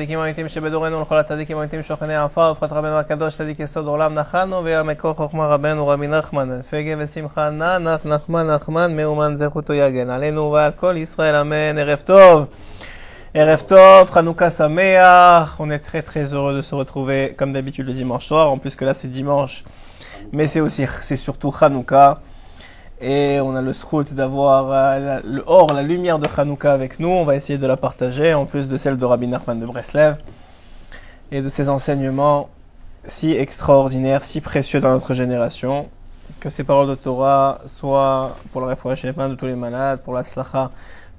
הצדיקים האמיתיים שבדורנו ולכל הצדיקים האמיתיים שוכני העפר ופרט רבנו הקדוש צדיק יסוד עולם נחנו והמקור חוכמה רבנו רבי נחמן פגה ושמחה נח נחמן מאומן זכותו יגן עלינו ועל כל ישראל אמן. ערב tov, Hanouka Sameach. On est très heureux de se retrouver comme d'habitude le dimanche soir. En plus que là c'est dimanche, mais c'est surtout Hanouka. Et on a le zchut d'avoir la lumière de Hanouka avec nous. On va essayer de la partager en plus de celle de Rabbi Nachman de Breslev et de ses enseignements si extraordinaires, si précieux dans notre génération. Que ces paroles de Torah soient pour la réfoua shlema de tous les malades, pour la tzlacha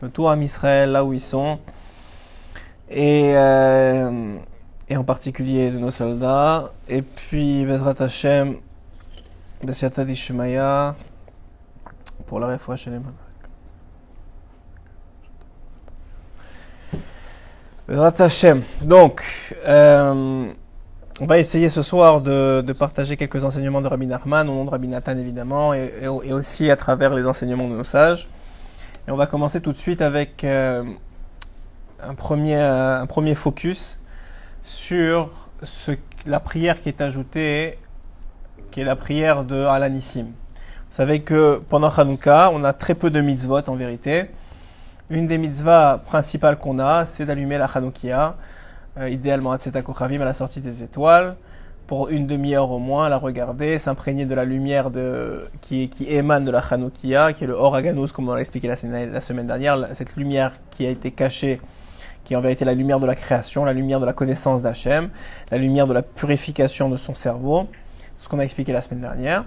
de tout Am Israël là où ils sont. Et en particulier de nos soldats. Et puis, Bezrat Hashem, Besiata Dishmaya, pour la réfoua shlema. Bezrat Hashem. Donc, on va essayer ce soir de partager quelques enseignements de Rabbi Nachman, au nom de Rabbi Nathan évidemment, et aussi à travers les enseignements de nos sages. Et on va commencer tout de suite avec un premier focus sur la prière qui est ajoutée, qui est la prière de Alanissim. Vous savez que pendant Hanouka, on a très peu de mitzvot en vérité. Une des mitzvahs principales qu'on a, c'est d'allumer la Hanoukia, idéalement à Tzeta Kochavim, à la sortie des étoiles, pour une demi-heure au moins, la regarder, s'imprégner de la lumière qui émane de la Hanoukia, qui est le Or Haganuz, comme on l'a expliqué la semaine dernière, cette lumière qui a été cachée, qui est en vérité la lumière de la création, la lumière de la connaissance d'Hachem, la lumière de la purification de son cerveau, ce qu'on a expliqué la semaine dernière.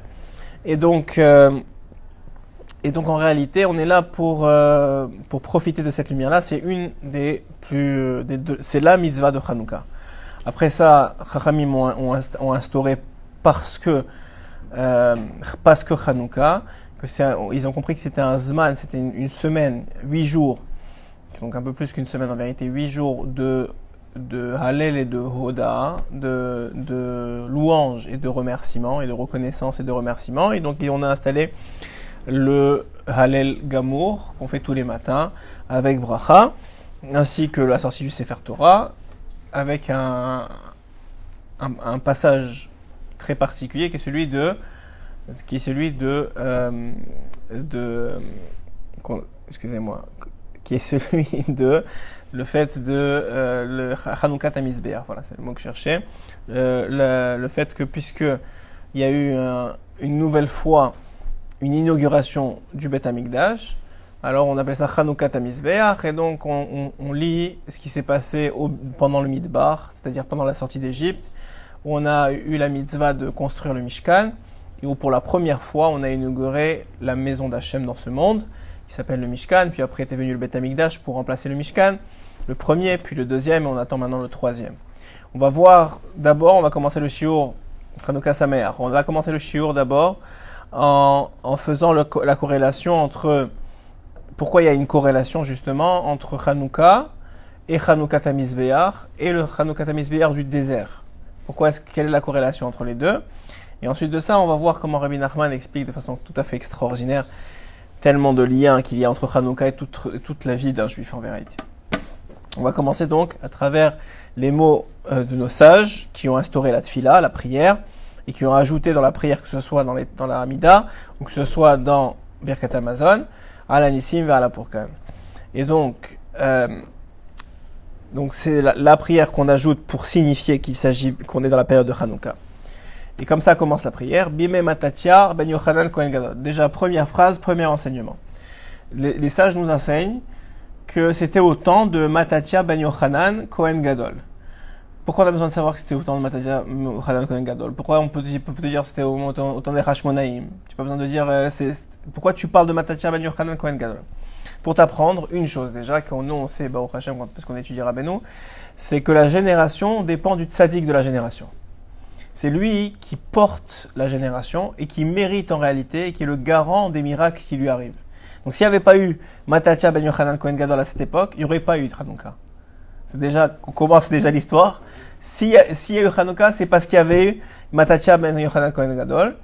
Et donc en réalité, on est là pour profiter de cette lumière-là. C'est c'est la mitzvah de Hanouka. Après ça, Chachamim ont instauré parce que Hanouka, ils ont compris que c'était un zman, c'était une semaine, 8 jours, donc un peu plus qu'une semaine en vérité, 8 jours de Hallel et de Hoda, de louange et de remerciement, et de reconnaissance et de remerciement. Et donc on a installé le Hallel Gamour, qu'on fait tous les matins, avec Bracha, ainsi que la sortie du Sefer Torah, avec un passage très particulier qui est celui de le fait de le Hanouka Tamizbeach. Voilà, c'est le mot que je cherchais. Le fait que puisque il y a eu une nouvelle fois une inauguration du Beth Amikdash, alors on appelle ça Hanouka Tamizbeach, et donc on lit ce qui s'est passé pendant le Midbar, c'est-à-dire pendant la sortie d'Égypte, où on a eu la mitzvah de construire le Mishkan, et où pour la première fois on a inauguré la maison d'Hachem dans ce monde, qui s'appelle le Mishkan, puis après était venu le Beth Amikdash pour remplacer le Mishkan, le premier, puis le deuxième, et on attend maintenant le troisième. On va voir d'abord, on va commencer le shiur Hanouka Sameach. On va commencer le shiur d'abord en faisant la corrélation entre pourquoi il y a une corrélation justement entre Hanouka et Hanouka Tamizbeach et le Hanouka Tamizbeach du désert. Quelle est la corrélation entre les deux? Et ensuite de ça, on va voir comment Rabbi Nachman explique de façon tout à fait extraordinaire tellement de liens qu'il y a entre Hanouka et toute la vie d'un juif en vérité. On va commencer donc à travers les mots de nos sages qui ont instauré la tfila, la prière, et qui ont ajouté dans la prière, que ce soit dans la Hamida ou que ce soit dans Birkat Hamazon, Alanissim vers la Purkan. Et donc c'est la prière qu'on ajoute pour signifier qu'on est dans la période de Hanouka. Et comme ça commence la prière. Bime Matatiar Ben Yochanan Kohen Gadol. Déjà, première phrase, premier enseignement. Les sages nous enseignent que c'était au temps de Matatiar Ben Yochanan Kohen Gadol. Pourquoi on a besoin de savoir que c'était au temps de Matatiar Ben Yochanan Kohen Gadol? Pourquoi on peut te dire que c'était au temps des Hashmonaïm? Tu n'as pas besoin de dire pourquoi tu parles de Matatiar Ben Yochanan Kohen Gadol? Pour t'apprendre une chose déjà, que nous on sait, Baruch Hashem, parce qu'on étudie Rabbeinu, c'est que la génération dépend du tzaddik de la génération. C'est lui qui porte la génération et qui mérite en réalité, et qui est le garant des miracles qui lui arrivent. Donc s'il n'y avait pas eu Matatiar Ben Yochanan Kohen Gadol à cette époque, il n'y aurait pas eu de Hanouka. On commence déjà l'histoire. S'il y a eu Hanouka, c'est parce qu'il y avait eu Matatiar Ben Yochanan Kohen Gadol,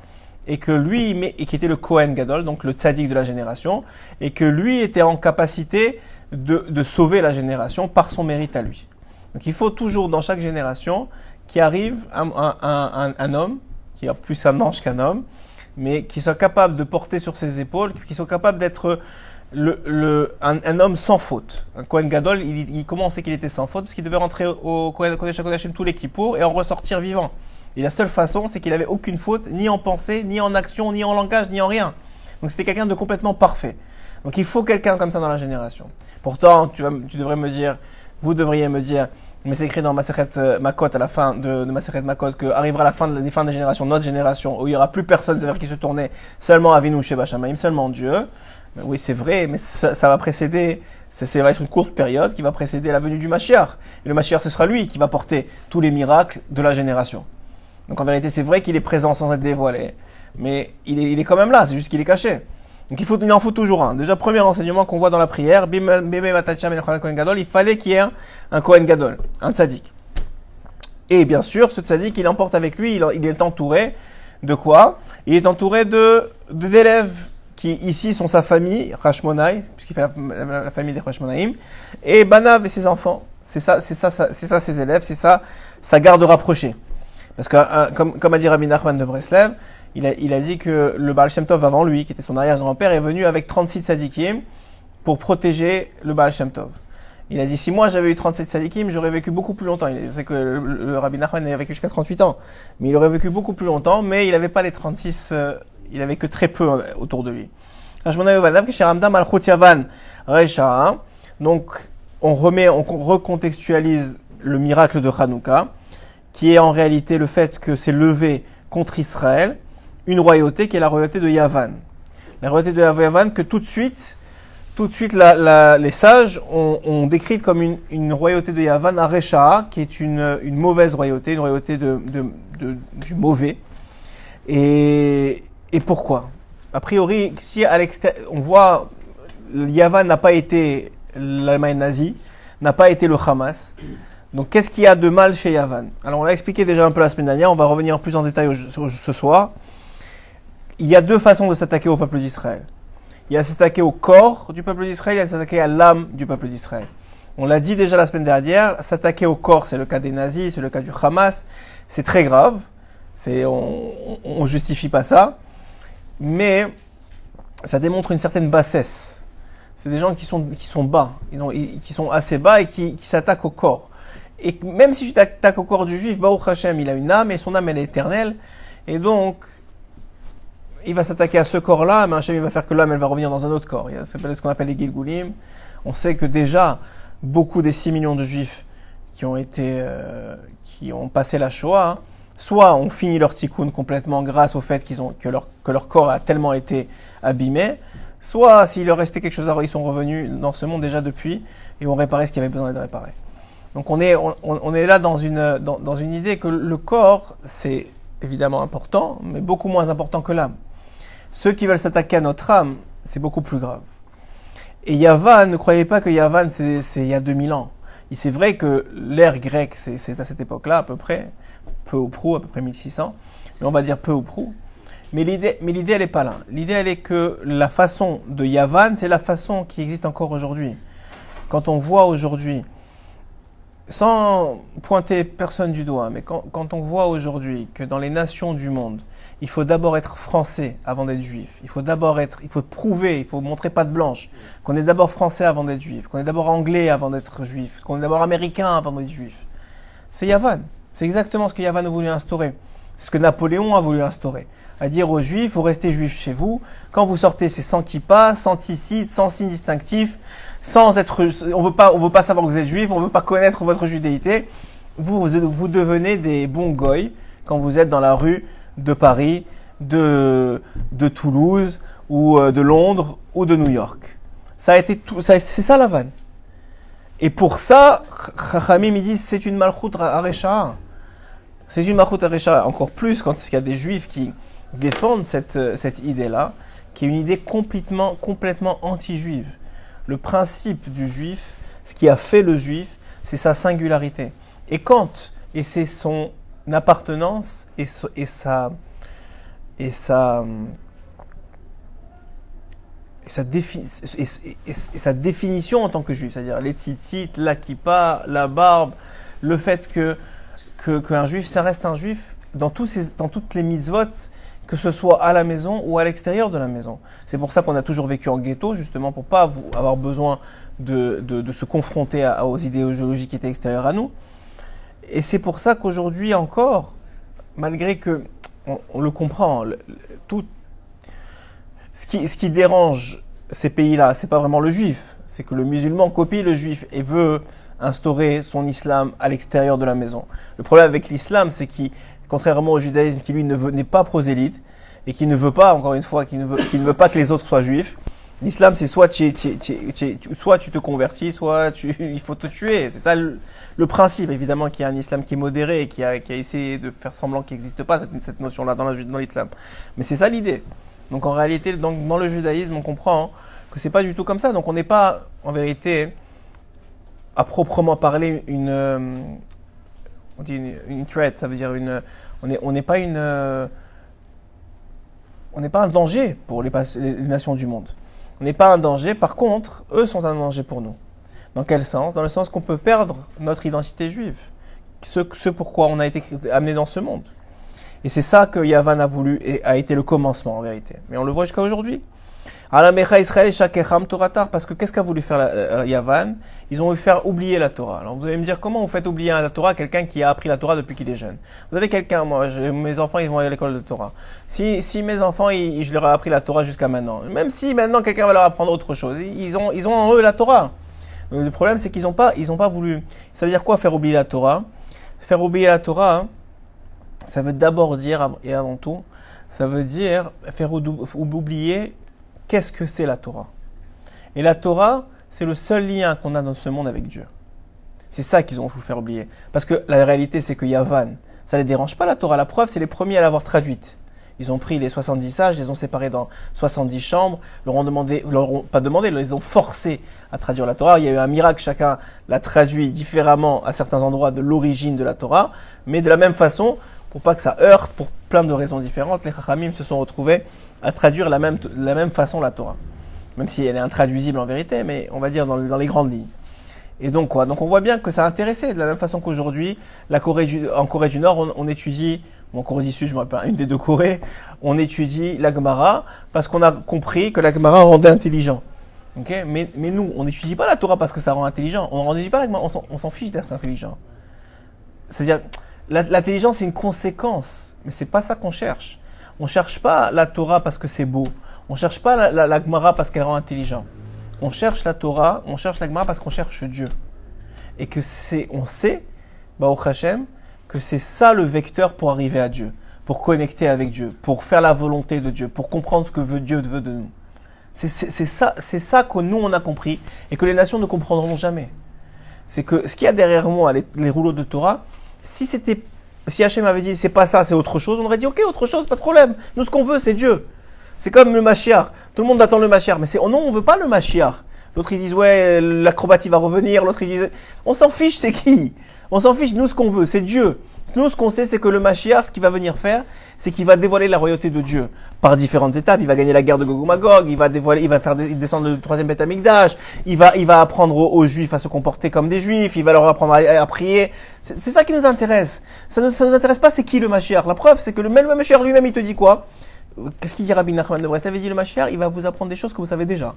et qui était le Kohen Gadol, donc le tzaddik de la génération, et que lui était en capacité de sauver la génération par son mérite à lui. Donc il faut toujours, dans chaque génération, qu'il arrive un homme, qui est plus un ange qu'un homme, mais qui soit capable de porter sur ses épaules, qui soit capable d'être un homme sans faute. Un Kohen Gadol, comment on sait qu'il était sans faute? Parce qu'il devait rentrer au Kodesh HaKodashim tous les Kippour et en ressortir vivant. Et la seule façon, c'est qu'il avait aucune faute, ni en pensée, ni en action, ni en langage, ni en rien. Donc c'était quelqu'un de complètement parfait. Donc il faut quelqu'un comme ça dans la génération. Pourtant, tu devrais me dire, vous devriez me dire, mais c'est écrit dans Masechet Makot, à la fin de Masechet Makot, qu'arrivera la fin des générations, notre génération, où il n'y aura plus personne vers qui se tourner, seulement Avinu Sheba Shamayim, seulement Dieu. Mais oui, c'est vrai, mais ça va précéder, ça va être une courte période qui va précéder la venue du Mashiach. Et le Mashiach, ce sera lui qui va porter tous les miracles de la génération. Donc en vérité, c'est vrai qu'il est présent sans être dévoilé, mais il est quand même là, c'est juste qu'il est caché. Donc il en faut toujours un. Déjà, premier enseignement qu'on voit dans la prière, il fallait qu'il y ait un Kohen Gadol, un tzaddik. Et bien sûr, ce tzaddik, il emporte avec lui, il est entouré de quoi? Il est entouré d'élèves qui ici sont sa famille, Hashmonai, puisqu'il fait la famille des Hashmonaïm, et Banav et ses enfants. C'est ça ses élèves, c'est ça sa garde rapprochée. Parce que, comme a dit Rabbi Nachman de Breslev, il a dit que le Baal Shem Tov avant lui, qui était son arrière-grand-père, est venu avec 36 tzadikim pour protéger le Baal Shem Tov. Il a dit, si moi j'avais eu 37 tzadikim, j'aurais vécu beaucoup plus longtemps. Je sais que le Rabbi Nachman a vécu jusqu'à 38 ans, mais il aurait vécu beaucoup plus longtemps, mais il n'avait pas les 36, il avait que très peu autour de lui. Donc, on recontextualise le miracle de Hanouka, qui est en réalité le fait que c'est levé contre Israël une royauté qui est la royauté de Yavan. La royauté de Yavan que tout de suite les sages ont décrite comme une royauté de Yavan à Resha'a, qui est une mauvaise royauté, une royauté du mauvais. Et pourquoi? A priori, si à l'extérieur, on voit, Yavan n'a pas été l'Allemagne nazie, n'a pas été le Hamas. Donc, qu'est-ce qu'il y a de mal chez Yavan? Alors, on l'a expliqué déjà un peu la semaine dernière, on va revenir plus en détail ce soir. Il y a deux façons de s'attaquer au peuple d'Israël. Il y a s'attaquer au corps du peuple d'Israël, il y a s'attaquer à l'âme du peuple d'Israël. On l'a dit déjà la semaine dernière, s'attaquer au corps, c'est le cas des nazis, c'est le cas du Hamas, c'est très grave, on justifie pas ça, mais ça démontre une certaine bassesse. C'est des gens qui sont bas, qui sont assez bas et qui s'attaquent au corps. Et même si tu t'attaques au corps du juif, Baruch Hashem, il a une âme et son âme elle est éternelle, et donc il va s'attaquer à ce corps-là, mais Hachem il va faire que l'âme elle va revenir dans un autre corps. C'est ce qu'on appelle les Gilgulim. On sait que déjà beaucoup des 6 millions de juifs qui ont passé la Shoah, soit ont fini leur tikkun complètement grâce au fait que leur corps a tellement été abîmé, soit s'il leur restait quelque chose à ils sont revenus dans ce monde déjà depuis et ont réparé ce qui avait besoin d'être réparé. Donc on est là dans une idée que le corps c'est évidemment important, mais beaucoup moins important que l'âme. Ceux qui veulent s'attaquer à notre âme, c'est beaucoup plus grave. Et Yavan, ne croyez pas que Yavan, c'est il y a 2000 ans. Et c'est vrai que l'ère grecque, c'est à cette époque-là, à peu près, peu ou prou, à peu près 1600, mais on va dire peu ou prou. Mais l'idée, elle est pas là. L'idée, elle est que la façon de Yavan, c'est la façon qui existe encore aujourd'hui. Quand on voit aujourd'hui, sans pointer personne du doigt, mais quand on voit aujourd'hui que dans les nations du monde, il faut d'abord être français avant d'être juif. Il faut prouver, il faut montrer patte blanche, qu'on est d'abord français avant d'être juif, qu'on est d'abord anglais avant d'être juif, qu'on est d'abord américain avant d'être juif. C'est Yavan. C'est exactement ce que Yavan a voulu instaurer. C'est ce que Napoléon a voulu instaurer. À dire aux juifs, vous restez juifs chez vous. Quand vous sortez, c'est sans kippa, sans tzitzit, sans signe distinctif, on veut pas savoir que vous êtes juif, on veut pas connaître votre judéité. Vous devenez des bons goy quand vous êtes dans la rue de Paris, de Toulouse, ou de Londres, ou de New York. C'est ça la vanne. Et pour ça, Chachamim ils disent c'est une malchut aresha. C'est une malchut aresha. Encore plus quand il y a des juifs qui défendent cette idée-là, qui est une idée complètement anti-juive. Le principe du juif, ce qui a fait le juif, c'est sa singularité. Et c'est son appartenance et sa définition en tant que juif, c'est-à-dire les tzitzit, la kippa, la barbe, le fait qu'un juif, ça reste un juif dans toutes les mitzvot, que ce soit à la maison ou à l'extérieur de la maison. C'est pour ça qu'on a toujours vécu en ghetto, justement, pour pas avoir besoin de se confronter aux idéologies qui étaient extérieures à nous. Et c'est pour ça qu'aujourd'hui encore, malgré que on le comprend, tout ce qui dérange ces pays-là, c'est pas vraiment le juif, c'est que le musulman copie le juif et veut instaurer son islam à l'extérieur de la maison. Le problème avec l'islam, c'est qu'il, contrairement au judaïsme qui lui n'est pas prosélyte et qui ne veut pas, encore une fois, qui ne veut pas que les autres soient juifs, l'islam c'est soit tu te convertis, soit il faut te tuer. C'est ça le principe, évidemment, qu'il y a un islam qui est modéré et qui a essayé de faire semblant qu'il n'existe pas cette notion-là dans l'islam. Mais c'est ça l'idée. Donc en réalité, dans le judaïsme, on comprend que c'est pas du tout comme ça. Donc on n'est pas, en vérité, à proprement parler on dit une threat, ça veut dire on n'est pas un danger pour les nations du monde. On n'est pas un danger. Par contre, eux sont un danger pour nous. Dans quel sens? Dans le sens qu'on peut perdre notre identité juive, ce pourquoi on a été amené dans ce monde. Et c'est ça que Yavan a voulu et a été le commencement en vérité. Mais on le voit jusqu'à aujourd'hui. Parce que qu'est-ce qu'a voulu faire Yavan? Ils ont voulu faire oublier la Torah. Alors vous allez me dire, comment vous faites oublier la Torah à quelqu'un qui a appris la Torah depuis qu'il est jeune? Vous avez quelqu'un, mes enfants ils vont aller à l'école de Torah. Si mes enfants, je leur ai appris la Torah jusqu'à maintenant, même si maintenant quelqu'un va leur apprendre autre chose, ils ont en eux la Torah. Donc, le problème c'est qu'ils n'ont pas voulu. Ça veut dire quoi faire oublier la Torah? Faire oublier la Torah, ça veut d'abord dire, et avant tout, ça veut dire faire oublier qu'est-ce que c'est la Torah. Et la Torah, c'est le seul lien qu'on a dans ce monde avec Dieu. C'est ça qu'ils ont voulu faire oublier. Parce que la réalité, c'est que Yavan, ça ne les dérange pas la Torah. La preuve, c'est les premiers à l'avoir traduite. Ils ont pris les 70 sages, les ont séparés dans 70 chambres, ils les ont forcés à traduire la Torah. Il y a eu un miracle, chacun l'a traduit différemment à certains endroits de l'origine de la Torah, mais de la même façon, pour pas que ça heurte, pour plein de raisons différentes, les Chachamim se sont retrouvés à traduire de la même façon la Torah. Même si elle est intraduisible en vérité, mais on va dire dans les grandes lignes. Et donc quoi? Donc on voit bien que ça a intéressé, de la même façon qu'aujourd'hui, en Corée du Nord, on étudie, en Corée du Sud, je me rappelle, une des deux Corées, on étudie la Gemara, parce qu'on a compris que la Gemara rendait intelligent. Okay? Mais nous, on n'étudie pas la Torah parce que ça rend intelligent. On n'étudie pas la Gemara, on s'en fiche d'être intelligent. C'est-à-dire, l'intelligence c'est une conséquence, mais c'est pas ça qu'on cherche. On cherche pas la Torah parce que c'est beau. On cherche pas la Gemara parce qu'elle rend intelligent. On cherche la Torah, on cherche la Gemara parce qu'on cherche Dieu. Et que on sait, Baruch Hashem, que c'est ça le vecteur pour arriver à Dieu, pour connecter avec Dieu, pour faire la volonté de Dieu, pour comprendre ce que Dieu veut de nous. C'est ça que nous on a compris et que les nations ne comprendront jamais. C'est que ce qu'il y a derrière moi, les rouleaux de Torah, si Hachem avait dit c'est pas ça, c'est autre chose, on aurait dit ok, autre chose, pas de problème. Nous ce qu'on veut c'est Dieu. C'est comme le Mashiach. Tout le monde attend le Mashiach, mais non, on veut pas le Mashiach. L'autre ils disent ouais, l'acrobatie va revenir, l'autre ils disent on s'en fiche, c'est qui? On s'en fiche, nous ce qu'on veut, c'est Dieu. Nous ce qu'on sait, c'est que le Mashiach, ce qu'il va venir faire, c'est qu'il va dévoiler la royauté de Dieu par différentes étapes. Il va gagner la guerre de Gog ou Magog, il va faire descendre le troisième Beth Amikdash, il va apprendre aux Juifs à se comporter comme des Juifs, il va leur apprendre à prier. C'est ça qui nous intéresse. Ça nous intéresse pas, c'est qui le Mashiach. La preuve, c'est que le même Mashiach lui-même, il te dit quoi? Qu'est-ce qu'il dit Rabbi Nachman de Brest? Il avait dit le Mashiach, il va vous apprendre des choses que vous savez déjà.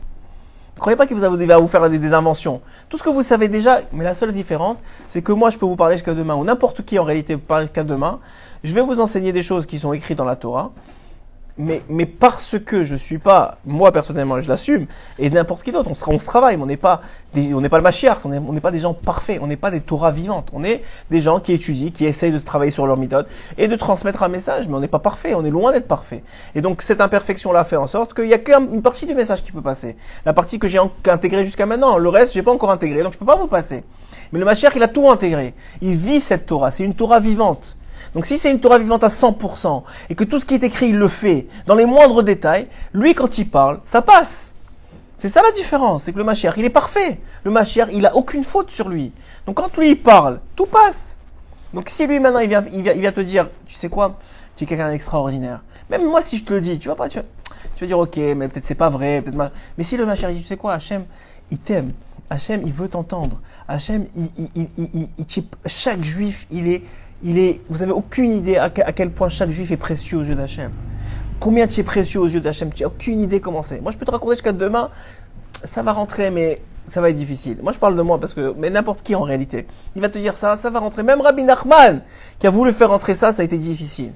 Ne croyez pas qu'il va vous faire des inventions. Tout ce que vous savez déjà, mais la seule différence, c'est que moi je peux vous parler jusqu'à demain, ou n'importe qui en réalité peut parler jusqu'à demain. Je vais vous enseigner des choses qui sont écrites dans la Torah, mais parce que je suis pas, moi personnellement, je l'assume, et n'importe qui d'autre, on se travaille, mais on n'est pas le Mashiach, on n'est pas des gens parfaits, on n'est pas des Torahs vivantes, on est des gens qui étudient, qui essayent de travailler sur leur méthode et de transmettre un message, mais on n'est pas parfait, on est loin d'être parfait. Et donc cette imperfection-là fait en sorte qu'il y a qu'une partie du message qui peut passer, la partie que j'ai intégrée jusqu'à maintenant, le reste j'ai pas encore intégré, donc je peux pas vous passer. Mais le Mashiach il a tout intégré, il vit cette Torah, c'est une Torah vivante. Donc si c'est une Torah vivante à 100% et que tout ce qui est écrit, il le fait dans les moindres détails, lui quand il parle, ça passe. C'est ça la différence, c'est que le Mashiach, il est parfait. Le Mashiach, il a aucune faute sur lui. Donc quand lui il parle, tout passe. Donc si lui maintenant il vient te dire, tu sais quoi, tu es quelqu'un d'extraordinaire. Même moi si je te le dis, tu vas dire ok, mais peut-être c'est pas vrai, mais si le Mashiach dit, tu sais quoi, Hachem, il t'aime. Hachem, il veut t'entendre. Hachem, chaque juif, vous avez aucune idée à quel point chaque juif est précieux aux yeux d'Hachem. Combien tu es précieux aux yeux d'Hachem, tu n'as aucune idée comment c'est. Moi, je peux te raconter jusqu'à demain, ça va rentrer, mais ça va être difficile. Moi, je parle de moi mais n'importe qui en réalité, il va te dire ça va rentrer. Même Rabbi Nachman, qui a voulu faire rentrer ça a été difficile.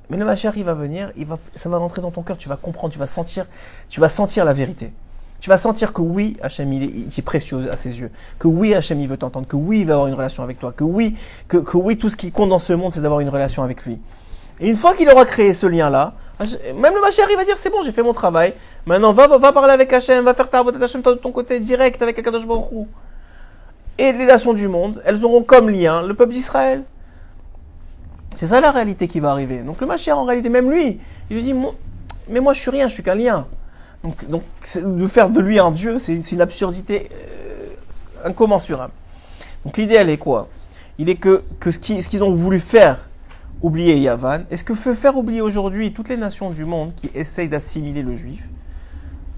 Mais le Mashiach, il va venir, ça va rentrer dans ton cœur, tu vas comprendre, tu vas sentir la vérité. Tu vas sentir que oui, Hachem, il est précieux à ses yeux. Que oui, Hachem, il veut t'entendre. Que oui, il va avoir une relation avec toi. Que oui, tout ce qui compte dans ce monde, c'est d'avoir une relation avec lui. Et une fois qu'il aura créé ce lien-là, même le Mashiach, il va dire, c'est bon, j'ai fait mon travail. Maintenant, va parler avec Hachem, va faire ta avodat Hachem de ton côté, direct, avec Akadosh Baruch Hu. Et les nations du monde, elles auront comme lien le peuple d'Israël. C'est ça la réalité qui va arriver. Donc le Mashiach, en réalité, même lui, il lui dit, mais moi, je suis rien, je suis qu'un lien. Donc de faire de lui un Dieu, c'est une absurdité incommensurable. Donc l'idée, elle est quoi? Il est que ce qu'ils ont voulu faire oublier Yavan, et ce que veut faire oublier aujourd'hui toutes les nations du monde qui essayent d'assimiler le juif,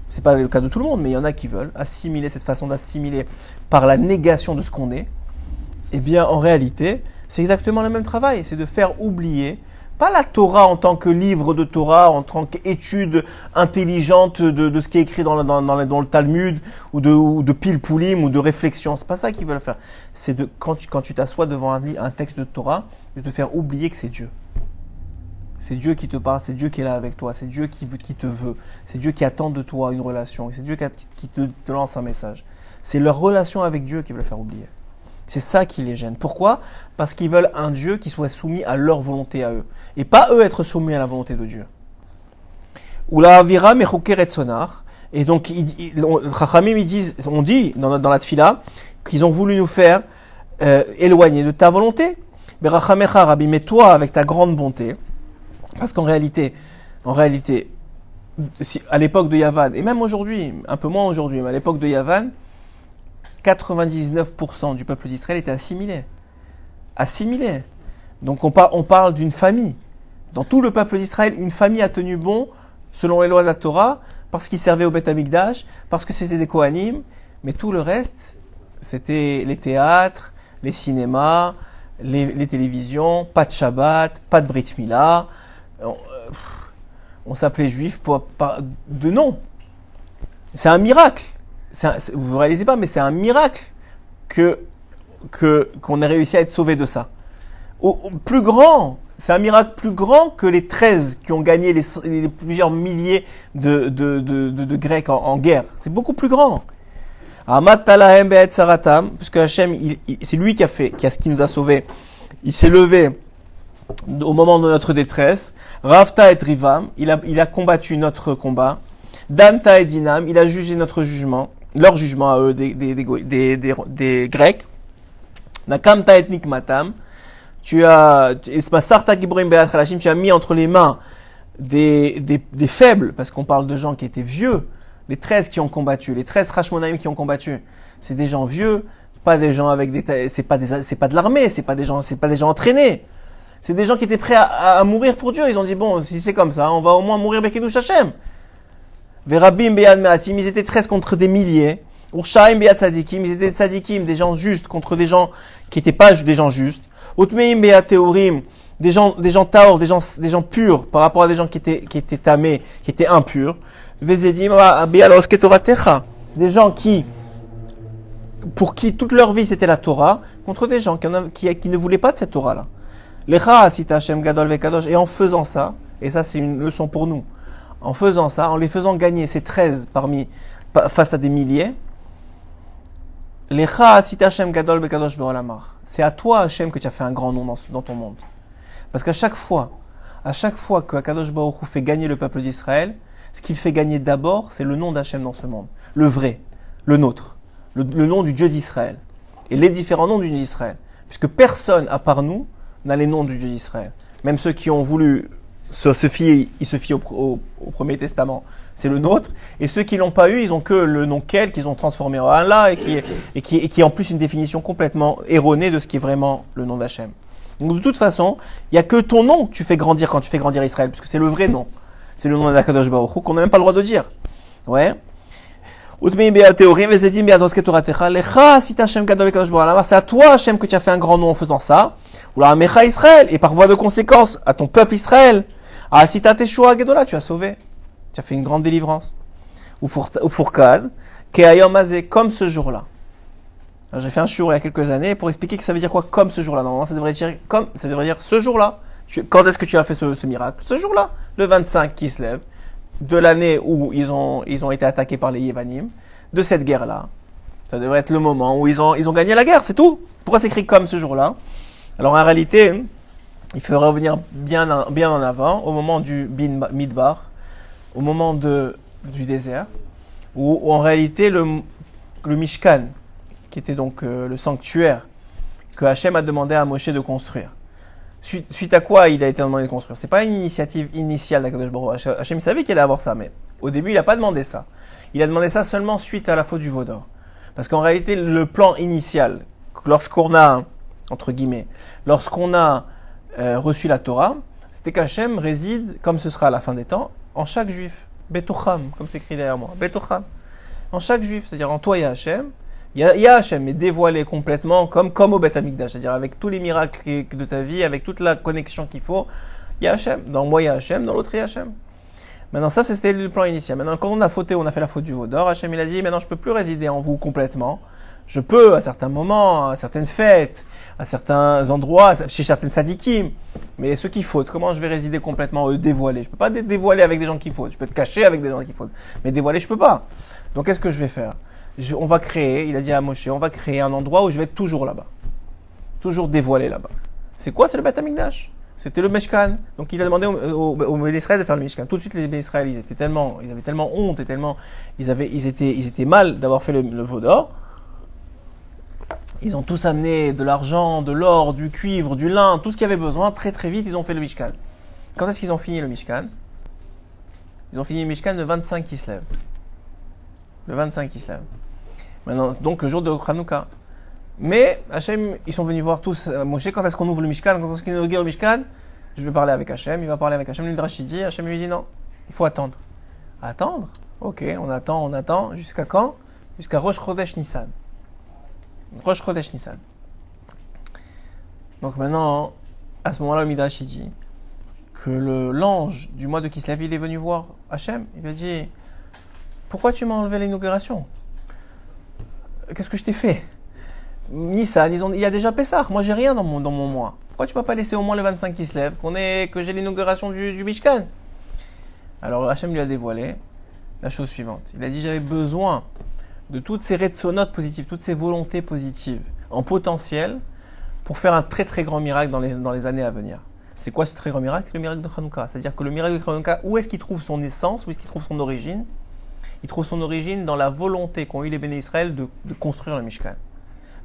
c'est pas le cas de tout le monde, mais il y en a qui veulent assimiler, cette façon d'assimiler par la négation de ce qu'on est, eh bien en réalité, c'est exactement le même travail, c'est de faire oublier pas la Torah en tant que livre de Torah, en tant qu'étude intelligente de ce qui est écrit dans le Talmud, ou de Pilpulim, ou de réflexion. C'est pas ça qu'ils veulent faire. C'est quand tu t'assois devant un texte de Torah, de te faire oublier que c'est Dieu. C'est Dieu qui te parle, c'est Dieu qui est là avec toi, c'est Dieu qui te veut, c'est Dieu qui attend de toi une relation, c'est Dieu qui te lance un message. C'est leur relation avec Dieu qui veut le faire oublier. C'est ça qui les gêne. Pourquoi? Parce qu'ils veulent un Dieu qui soit soumis à leur volonté à eux. Et pas eux être soumis à la volonté de Dieu. Ou la avira mechukeret sonar. Et donc, Chachamim, on dit dans la tfila, qu'ils ont voulu nous faire éloigner de ta volonté. Berachamecha Rabbi, mais toi, avec ta grande bonté, parce qu'en réalité, à l'époque de Yavan, et même aujourd'hui, un peu moins aujourd'hui, mais à l'époque de Yavan, 99% du peuple d'Israël était assimilé. Donc on parle d'une famille. Dans tout le peuple d'Israël, une famille a tenu bon, selon les lois de la Torah, parce qu'ils servaient au Beth Amikdash, parce que c'était des Kohanim, mais tout le reste, c'était les théâtres, les cinémas, les télévisions, pas de Shabbat, pas de Brit Mila. On s'appelait juif de nom. C'est un miracle. Vous ne réalisez pas, mais c'est un miracle qu'on ait réussi à être sauvé de ça. Plus grand, c'est un miracle plus grand que les 13 qui ont gagné les plusieurs milliers de Grecs en guerre. C'est beaucoup plus grand. Amad talahem be'et saratam, puisque Hachem, c'est lui qui nous a sauvés. Il s'est levé au moment de notre détresse. Ravta et Rivam, il a combattu notre combat. Danta et Dinam, il a jugé notre jugement, leur jugement à eux, des Grecs. Nakamta et Nikmatam, tu as mis entre les mains des faibles, parce qu'on parle de gens qui étaient vieux, les 13 qui ont combattu, les 13 Hashmonaïm qui ont combattu, c'est des gens vieux, pas des gens avec c'est pas de l'armée, c'est pas des gens entraînés. C'est des gens qui étaient prêts à mourir pour Dieu. Ils ont dit, bon, si c'est comme ça, on va au moins mourir Bekedush Hashem. Verabim beyad me'atim, ils étaient 13 contre des milliers. Urshaim beyad tzadikim, ils étaient tzadikim, des gens justes contre des gens qui n'étaient pas des gens justes. Utmeim beyad teurim, des gens taor, des gens purs par rapport à des gens qui étaient tamés, qui étaient impurs. Vezedim beyad osketoratecha, des gens pour qui toute leur vie c'était la Torah, contre des gens qui ne voulaient pas de cette Torah-là. Lecha asita Hashem gadol vekadosh, et en faisant ça, et ça c'est une leçon pour nous, en faisant ça, en les faisant gagner ces 13 face à des milliers, Lecha asita Hashem gadol vekadosh be'olamar, c'est à toi Hashem que tu as fait un grand nom dans ton monde. Parce qu'à chaque fois que Akadosh Baruch Hu fait gagner le peuple d'Israël, ce qu'il fait gagner d'abord, c'est le nom d'Hachem dans ce monde, le vrai, le nôtre, le nom du Dieu d'Israël, et les différents noms du Dieu d'Israël, puisque personne à part nous n'a les noms du Dieu d'Israël. Même ceux qui ont voulu se fient au Premier Testament, c'est le nôtre. Et ceux qui l'ont pas eu, ils ont que le nom qu'ils ont transformé en Allah et qui est en plus une définition complètement erronée de ce qui est vraiment le nom d'Hachem. Donc de toute façon, il y a que ton nom que tu fais grandir quand tu fais grandir Israël, puisque c'est le vrai nom. C'est le nom d'Akadosh Baruch Hu qu'on n'a même pas le droit de dire. Ouais. C'est à toi, Hachem, que tu as fait un grand nom en faisant ça. Et par voie de conséquence, à ton peuple Israël. Tu as sauvé. Tu as fait une grande délivrance. Ou Fourkad, comme ce jour-là. Alors, j'ai fait un shiur il y a quelques années pour expliquer que ça veut dire quoi comme ce jour-là. Normalement, ça devrait dire ce jour-là. Quand est-ce que tu as fait ce miracle? Ce jour-là, le 25 qui se lève, de l'année où ils ont été attaqués par les Yévanim, de cette guerre-là. Ça devrait être le moment où ils ont gagné la guerre, c'est tout. Pourquoi c'est écrit comme ce jour-là? Alors en réalité, il faut revenir bien en avant, au moment du Midbar, au moment du désert, où en réalité le Mishkan, qui était donc le sanctuaire que Hachem a demandé à Moshe de construire. Suite à quoi il a été demandé de construire? C'est pas une initiative initiale d'Akadosh Baruch Hu. Hachem savait qu'il allait avoir ça, mais au début il n'a pas demandé ça. Il a demandé ça seulement suite à la faute du veau d'or. Parce qu'en réalité, le plan initial, lorsqu'on a, entre guillemets, reçu la Torah, c'était qu'Hachem réside, comme ce sera à la fin des temps, en chaque juif. Betocham, comme c'est écrit derrière moi. Betocham. En chaque juif, c'est-à-dire en toi il y a Hachem. Il y a Hachem, mais dévoilé complètement, comme au Beth Amikdash, c'est-à-dire avec tous les miracles de ta vie, avec toute la connexion qu'il faut, il y a Hachem. Dans moi, il y a Hachem, dans l'autre, il y a Hachem. Maintenant, ça, c'était le plan initial. Maintenant, quand on a fauté, on a fait la faute du veau d'or, Hachem, il a dit, maintenant, je peux plus résider en vous complètement. Je peux, à certains moments, à certaines fêtes, à certains endroits, chez certaines sadikim. Mais ceux qui fautent, comment je vais résider complètement, dévoiler? Je peux pas dévoiler avec des gens qui fautent. Je peux te cacher avec des gens qui fautent. Mais dévoiler, je peux pas. Donc, qu'est-ce que je vais faire? On va créer, il a dit à Moshe, on va créer un endroit où je vais être toujours là-bas. Toujours dévoilé là-bas. C'est quoi? C'est le Beth Amikdash. C'était le Mishkan. Donc il a demandé aux Bnei Israël de faire le Mishkan. Tout de suite, les Bnei Israël, ils avaient tellement honte et tellement, ils étaient mal d'avoir fait le veau d'or. Ils ont tous amené de l'argent, de l'or, du cuivre, du lin, tout ce qu'il y avait besoin. Très très vite, ils ont fait le Mishkan. Quand est-ce qu'ils ont fini le Mishkan? Ils ont fini le Mishkan le 25 qui se lève. Le 25 qui se lève. Maintenant, donc le jour de Hanouka. Mais Hachem, ils sont venus voir tous Moshe, quand est-ce qu'on ouvre le Mishkan, quand est-ce qu'on inaugure le Mishkan? Je vais parler avec Hachem, il va parler avec Hachem. L'Idrash dit, Hachem lui dit non, il faut attendre. Attendre? Ok, on attend. Jusqu'à quand? Jusqu'à Rosh Chodesh Nissan. Rosh Chodesh Nissan. Donc maintenant, à ce moment-là, le Midrash dit que l'ange du mois de Kislev, il est venu voir Hachem. Il lui a dit, pourquoi tu m'as enlevé l'inauguration? Qu'est-ce que je t'ai fait? Nissan, il y a déjà Pessah. Moi, j'ai rien dans mon mois. Pourquoi tu m'as pas laissé au moins le 25 qui se lève, que j'ai l'inauguration du Mishkan? Alors, Hachem lui a dévoilé la chose suivante. Il a dit, j'avais besoin de toutes ces retsonotes positives, toutes ces volontés positives en potentiel pour faire un très très grand miracle dans les années à venir. C'est quoi ce très grand miracle? C'est le miracle de Hanouka. C'est-à-dire que le miracle de Hanouka, où est-ce qu'il trouve son essence? Où est-ce qu'il trouve son origine? Il trouve son origine dans la volonté qu'ont eu les Béné Israël de construire le Mishkan.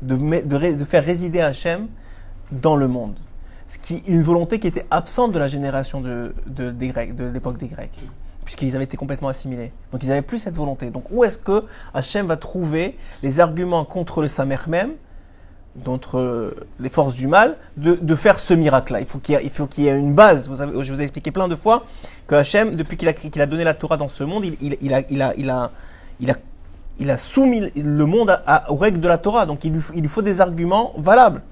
De faire résider Hachem dans le monde. Une volonté qui était absente de la génération des Grecs, de l'époque des Grecs, puisqu'ils avaient été complètement assimilés. Donc ils n'avaient plus cette volonté. Donc où est-ce que Hachem va trouver les arguments contre le Samer même, contre les forces du mal, de faire ce miracle-là? Il faut qu'il y ait une base. Je vous ai expliqué plein de fois que Hachem, depuis qu'il a donné la Torah dans ce monde, il a soumis le monde aux règles de la Torah. Donc il lui faut des arguments valables.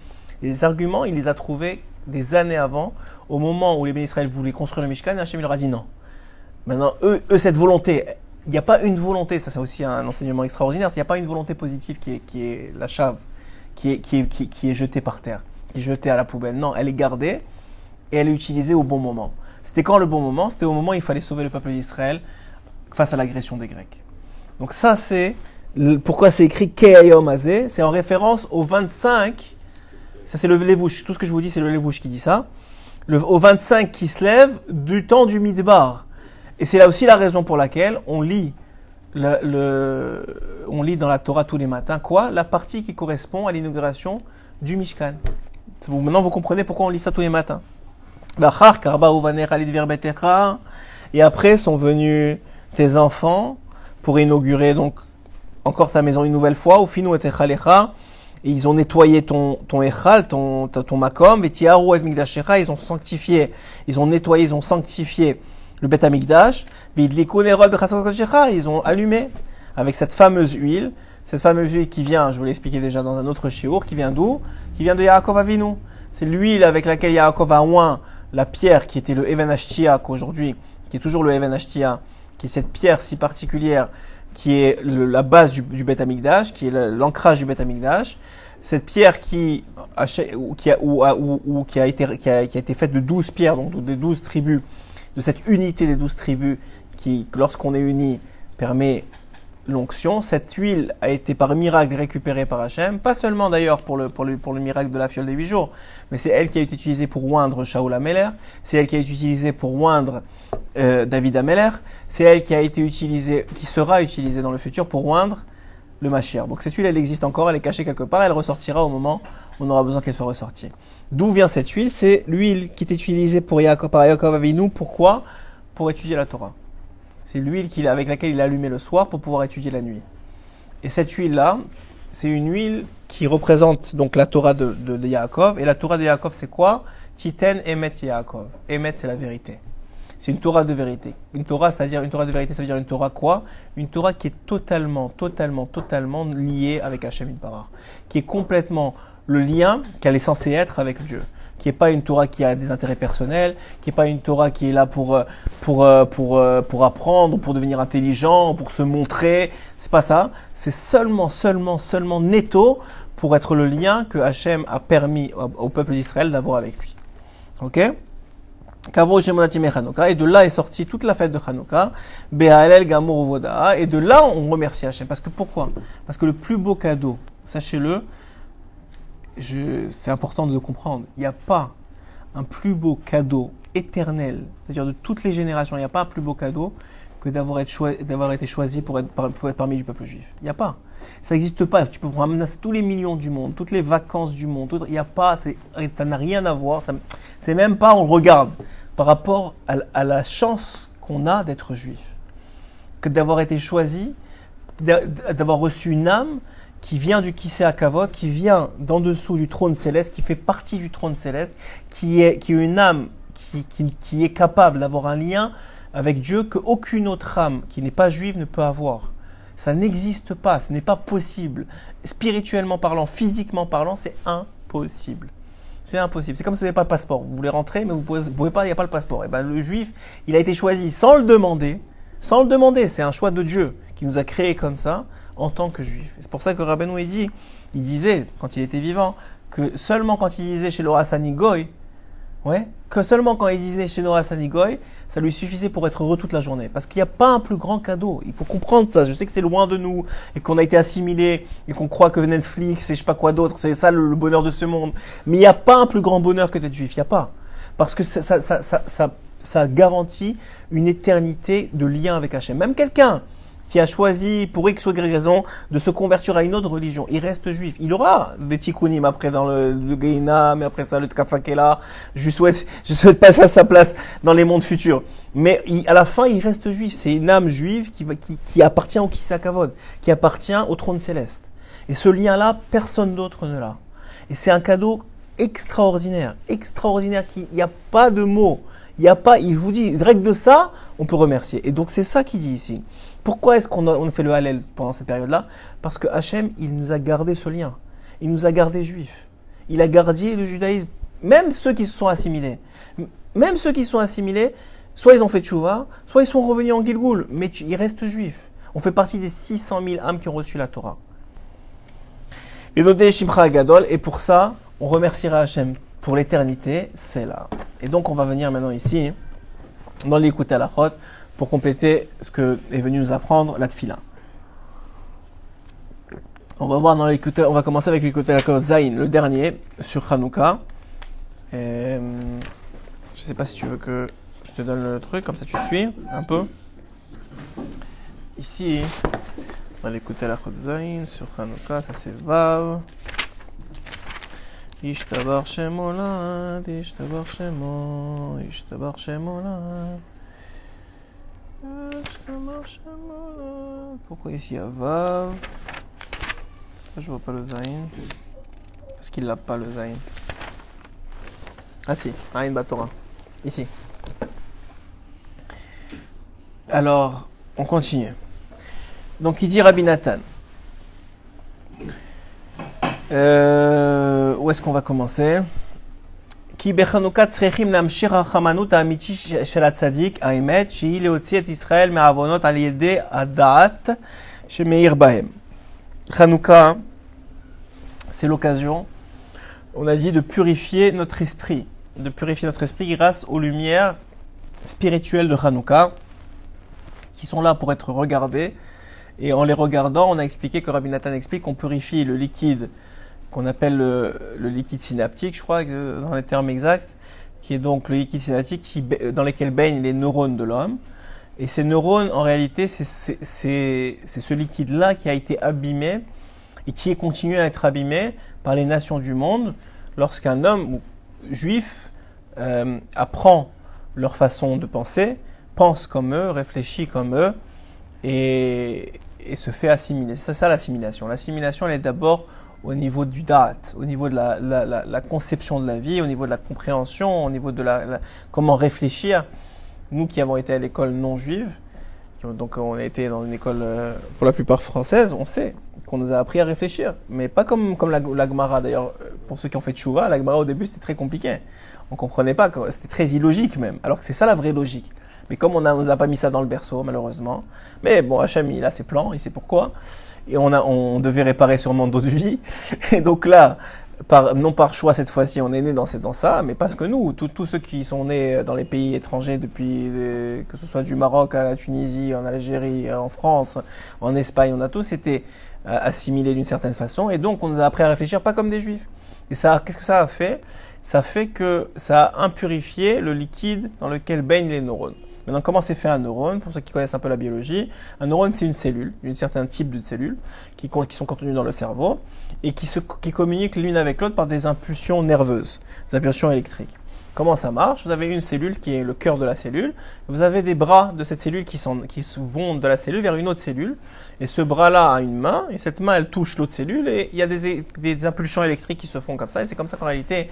Et les arguments, il les a trouvés des années avant, au moment où les Béné Israël voulaient construire le Mishkan, et Hachem leur a dit non. Maintenant, eux cette volonté, il n'y a pas une volonté, ça c'est aussi un enseignement extraordinaire, il n'y a pas une volonté positive qui est la chave, qui est jetée par terre, qui est jetée à la poubelle. Non, elle est gardée et elle est utilisée au bon moment. C'était quand le bon moment? C'était au moment où il fallait sauver le peuple d'Israël face à l'agression des Grecs. Donc ça c'est, pourquoi c'est écrit Ke'ayom Hazeh, c'est en référence au 25, ça c'est le Levouche, tout ce que je vous dis c'est le Levouche qui dit ça, au 25 qui se lève du temps du Midbar. Et c'est là aussi la raison pour laquelle on lit on lit dans la Torah tous les matins, quoi? La partie qui correspond à l'inauguration du Mishkan. Maintenant vous comprenez pourquoi on lit ça tous les matins. Et après sont venus tes enfants pour inaugurer donc encore ta maison une nouvelle fois. Au finu et echalecha, et ils ont nettoyé ton echal, ton makom, et tiaru et migdashecha, ils ont sanctifié, ils ont nettoyé, ils ont sanctifié le Bet Amikdash, ils ont allumé avec cette fameuse huile qui vient, je vous l'ai expliqué déjà dans un autre shiur, qui vient d'où? Qui vient de Yaakov Avinu. C'est l'huile avec laquelle Yaakov a oint la pierre qui était le Even Ashtia, qu'aujourd'hui, qui est toujours le Even Ashtia, qui est cette pierre si particulière, qui est la base du Beth Amikdash, qui est l'ancrage du Beth Amikdash. Cette pierre qui a été faite de 12 pierres, donc des 12 tribus, de cette unité des 12 tribus, qui, lorsqu'on est unis, permet l'onction. Cette huile a été par miracle récupérée par Hachem, pas seulement d'ailleurs pour le miracle de la fiole des 8 jours, mais c'est elle qui a été utilisée pour oindre Shaul HaMelech, c'est elle qui a été utilisée pour oindre David HaMelech, c'est elle qui sera utilisée dans le futur pour oindre le Mashiach. Donc cette huile, elle existe encore, elle est cachée quelque part, elle ressortira au moment où on aura besoin qu'elle soit ressortie. D'où vient cette huile? C'est l'huile qui est utilisée par Yaakov Avinu. Pourquoi? Pour étudier la Torah. C'est l'huile avec laquelle il a allumé le soir pour pouvoir étudier la nuit. Et cette huile-là, c'est une huile qui représente donc la Torah de Yaakov. Et la Torah de Yaakov, c'est quoi? Titen Emet Yaakov. Emet, c'est la vérité. C'est une Torah de vérité. Une Torah de vérité, ça veut dire une Torah quoi? Une Torah qui est totalement liée avec Hachem Yitbarach. Qui est complètement le lien qu'elle est censée être avec Dieu. Qui n'est pas une Torah qui a des intérêts personnels, qui n'est pas une Torah qui est là pour apprendre, pour devenir intelligent, pour se montrer. C'est pas ça. C'est seulement netto pour être le lien que Hachem a permis au peuple d'Israël d'avoir avec lui. Ok? Et de là est sortie toute la fête de Hanouka, Be'alel Gamur Voda, et de là on remercie Hachem. Parce que pourquoi? Parce que le plus beau cadeau, sachez-le, c'est important de le comprendre, il n'y a pas un plus beau cadeau éternel, c'est-à-dire de toutes les générations, il n'y a pas un plus beau cadeau que d'avoir été choisi pour être parmi du peuple juif. Il n'y a pas. Ça n'existe pas. Tu peux ramener tous les millions du monde, toutes les vacances du monde, il n'y a pas, ça n'a rien à voir, c'est même pas, on le regarde, par rapport à la chance qu'on a d'être juif, que d'avoir été choisi, d'avoir reçu une âme qui vient du Kisei HaKavod, qui vient d'en dessous du trône céleste, qui fait partie du trône céleste, qui est une âme qui est capable d'avoir un lien avec Dieu qu'aucune autre âme qui n'est pas juive ne peut avoir. Ça n'existe pas, ce n'est pas possible. Spirituellement parlant, physiquement parlant, c'est impossible. C'est impossible. C'est comme si vous n'avez pas le passeport. Vous voulez rentrer, mais vous pouvez pas, il n'y a pas le passeport. Et ben, le juif, il a été choisi sans le demander. Sans le demander, c'est un choix de Dieu qui nous a créés comme ça en tant que juif. C'est pour ça que Rabbeinu il disait, quand il était vivant, que seulement quand il disait chez Lorasani Goy, que seulement quand il disait chez Lorasani Goy, ça lui suffisait pour être heureux toute la journée. Parce qu'il n'y a pas un plus grand cadeau. Il faut comprendre ça. Je sais que c'est loin de nous et qu'on a été assimilés et qu'on croit que Netflix et je sais pas quoi d'autre, c'est ça le bonheur de ce monde. Mais il n'y a pas un plus grand bonheur que d'être juif. Il n'y a pas. Parce que ça garantit une éternité de lien avec Hachem. Même quelqu'un qui a choisi, pour X ou Y raison, de se convertir à une autre religion, il reste juif. Il aura des tikkunim après dans le Geina, mais après ça le Tkafakela. Je souhaite passer à sa place dans les mondes futurs. Mais à la fin, il reste juif. C'est une âme juive qui appartient au Kisei HaKavod, qui appartient au trône céleste. Et ce lien-là, personne d'autre ne l'a. Et c'est un cadeau extraordinaire, il n'y a pas de mots. Il vous dit, règle de ça, on peut remercier. Et donc c'est ça qu'il dit ici. Pourquoi est-ce qu'on fait le Hallel pendant cette période-là? Parce que Hachem, il nous a gardé ce lien. Il nous a gardé juifs. Il a gardé le judaïsme. Même ceux qui se sont assimilés. Soit ils ont fait tchouva, soit ils sont revenus en Gilgoul. Mais ils restent juifs. On fait partie des 600 000 âmes qui ont reçu la Torah. Et pour ça, on remerciera Hachem pour l'éternité. C'est là. Et donc on va venir maintenant ici, dans l'Écoute à la Chot, pour compléter ce que est venu nous apprendre la Tfila. On va voir on va commencer avec l'Écoute à la Chot Zayin, le dernier, sur Hanouka. Je sais pas si tu veux que je te donne le truc, comme ça tu suis un peu. Ici, on va l'Écoute à la Chot Zayin, sur Hanouka, ça c'est Vav. Ishtabar Shemo Lad, Ishtabar Shemo, Ishtabar Shemo Lad. Pourquoi ici il y a Vav? Je vois pas le Zayin. Est-ce qu'il l'a pas le Zayin? Ah si, Ayin Batora. Ici. Alors, on continue. Donc il dit Rabbi Nathan. Où est-ce qu'on va commencer? כי בחנוכה צריכים להמשיך הרחמנות האמיתית של הצדיק, האמת, שהיא להוציא את ישראל מהעוונות על ידי הדעת שמאיר בהם. Hanouka, c'est l'occasion, on a dit, de purifier notre esprit grâce aux lumières spirituelles de Hanouka, qui sont là pour être regardées. Et en les regardant, on a expliqué que Rabbi Nathan explique qu'on purifie le liquide qu'on appelle le liquide synaptique, je crois, dans les termes exacts, qui est donc le liquide synaptique dans lequel baignent les neurones de l'homme. Et ces neurones, en réalité, c'est ce liquide-là qui a été abîmé et qui est continué à être abîmé par les nations du monde lorsqu'un homme juif apprend leur façon de penser, pense comme eux, réfléchit comme eux et se fait assimiler. C'est ça l'assimilation. L'assimilation, elle est d'abord au niveau du da'at, au niveau de la conception de la vie, au niveau de la compréhension, au niveau de comment réfléchir. Nous qui avons été à l'école non juive, donc on a été dans une école pour la plupart française, on sait qu'on nous a appris à réfléchir, mais pas comme la Gemara. D'ailleurs, pour ceux qui ont fait tchouva, la Gemara au début c'était très compliqué. On comprenait pas, c'était très illogique même, alors que c'est ça la vraie logique. Mais comme on nous a pas mis ça dans le berceau, malheureusement. Mais bon, Hachem, il a ses plans, il sait pourquoi. Et on devait réparer sûrement d'autres vies. Et donc là, non par choix cette fois-ci, on est né dans ça, mais parce que nous, tous ceux qui sont nés dans les pays étrangers depuis, que ce soit du Maroc à la Tunisie, en Algérie, en France, en Espagne, on a tous été assimilés d'une certaine façon. Et donc, on nous a appris à réfléchir pas comme des juifs. Et ça, qu'est-ce que ça a fait? Ça fait que ça a impurifié le liquide dans lequel baignent les neurones. Maintenant, comment c'est fait un neurone? Pour ceux qui connaissent un peu la biologie, un neurone, c'est une cellule, un certain type de cellules qui sont contenues dans le cerveau et qui communiquent l'une avec l'autre par des impulsions nerveuses, des impulsions électriques. Comment ça marche? Vous avez une cellule qui est le cœur de la cellule. Vous avez des bras de cette cellule qui vont de la cellule vers une autre cellule. Et ce bras-là a une main, et cette main, elle touche l'autre cellule, et il y a des impulsions électriques qui se font comme ça. Et c'est comme ça qu'en réalité,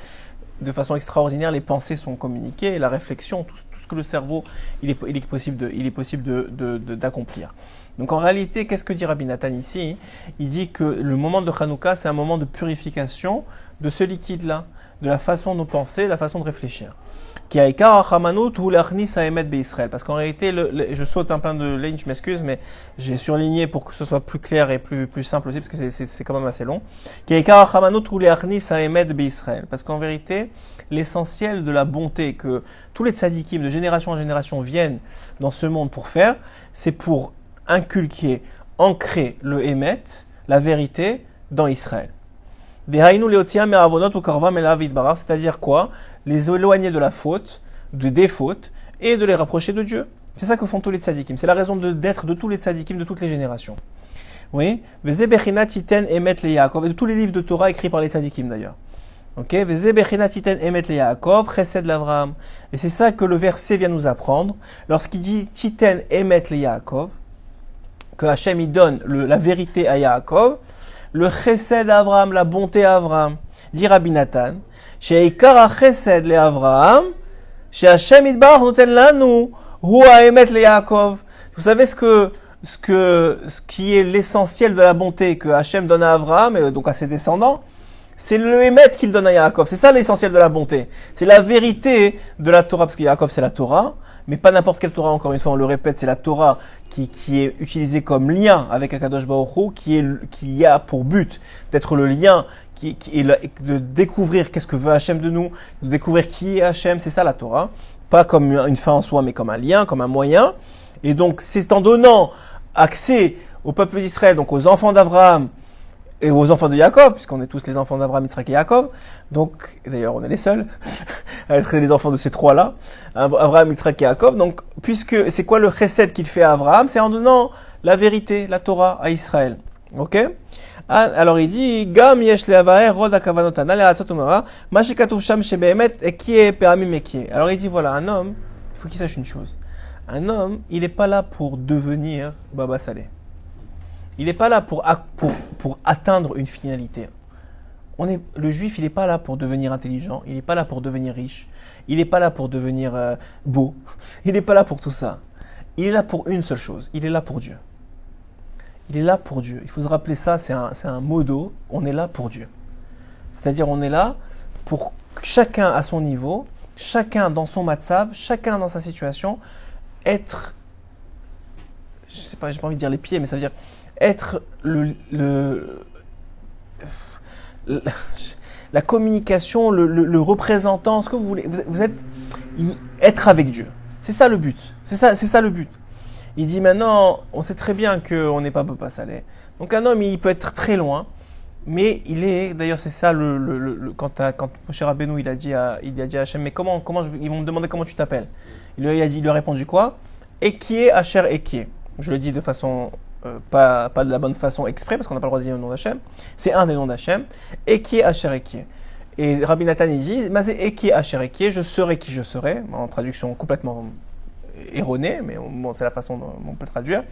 de façon extraordinaire, les pensées sont communiquées, et la réflexion, tout ce que le cerveau, il est possible d'accomplir. Donc en réalité, qu'est-ce que dit Rabbi Nathan ici? Il dit que le moment de Hanouka, c'est un moment de purification de ce liquide-là, de la façon de penser, la façon de réfléchir. Parce qu'en réalité, je saute un plein de lignes, je m'excuse, mais j'ai surligné pour que ce soit plus clair et plus simple aussi, parce que c'est quand même assez long. Parce qu'en vérité, l'essentiel de la bonté que tous les tzadikim de génération en génération viennent dans ce monde pour faire, c'est pour inculquer, ancrer le Emet, la vérité, dans Israël. C'est-à-dire quoi? Les éloigner de la faute, des fautes, et de les rapprocher de Dieu. C'est ça que font tous les tzadikim. C'est la raison d'être de tous les tzadikim de toutes les générations. Oui. Et de tous les livres de Torah écrits par les tzadikim d'ailleurs. Ok. Et c'est ça que le verset vient nous apprendre. Lorsqu'il dit Titen emet le Yaakov, que Hachem il donne la vérité à Yaakov, le chesed Abraham, la bonté à Abraham, dit Rabbi Nathan, sheikar chesed le Abraham, chez Hachem idbar noten lanu, hu haemet le Yaakov. Vous savez ce qui est l'essentiel de la bonté que Hachem donne à Abraham et donc à ses descendants, c'est le émet qu'il donne à Yaakov. C'est ça l'essentiel de la bonté. C'est la vérité de la Torah, parce que Yaakov c'est la Torah, mais pas n'importe quelle Torah, encore une fois, on le répète, c'est la Torah qui est utilisée comme lien avec Akadosh Baruch Hu, qui a pour but d'être le lien, de découvrir qu'est-ce que veut Hachem de nous, de découvrir qui est Hachem, c'est ça la Torah. Pas comme une fin en soi, mais comme un lien, comme un moyen. Et donc, c'est en donnant accès au peuple d'Israël, donc aux enfants d'Abraham, et aux enfants de Yaakov, puisqu'on est tous les enfants d'Abraham, Yitzhak et Yaakov. Donc, et d'ailleurs, on est les seuls à être les enfants de ces trois-là, Abraham, Yitzhak et Yaakov. Donc, puisque c'est quoi le chesed qu'il fait à Abraham? C'est en donnant la vérité, la Torah à Israël. Ok? Alors, il dit, Gam yesh le'avaer rod akavanotana le'atzot umara, ma shekatuv sham shebe'emet ekie pe'amim ekie. Alors, il dit, voilà, un homme, il faut qu'il sache une chose. Un homme, il n'est pas là pour devenir Baba Saleh. Il n'est pas là pour atteindre une finalité. Le juif, il n'est pas là pour devenir intelligent, il n'est pas là pour devenir riche, il n'est pas là pour devenir beau, il n'est pas là pour tout ça. Il est là pour une seule chose, il est là pour Dieu. il est là pour Dieu. Il faut se rappeler ça, c'est un modo, on est là pour Dieu. C'est-à-dire on est là pour chacun à son niveau, chacun dans son matzav, chacun dans sa situation, être, je sais pas, j'ai pas envie de dire les pieds, mais ça veut dire être la communication, le représentant, ce que vous voulez. Vous êtes être avec Dieu. C'est ça le but. C'est ça le but. Il dit maintenant, on sait très bien qu'on n'est pas Papa Saleh. Donc un homme, il peut être très loin, mais il est. D'ailleurs, c'est ça quand Moshe Rabbeinu il a dit à Hachem, mais ils vont me demander comment tu t'appelles. Il lui a répondu quoi? Ekié, Asher Ekié. Je le dis de façon pas de la bonne façon exprès, parce qu'on n'a pas le droit de dire le nom d'Hachem. C'est un des noms d'Hachem. Ekié, Asher Ekié. Et Rabbi Nathan il dit, Mazé Ekié, Asher Ekié, je serai qui je serai, en traduction complètement erronée, mais bon, c'est la façon dont on peut traduire.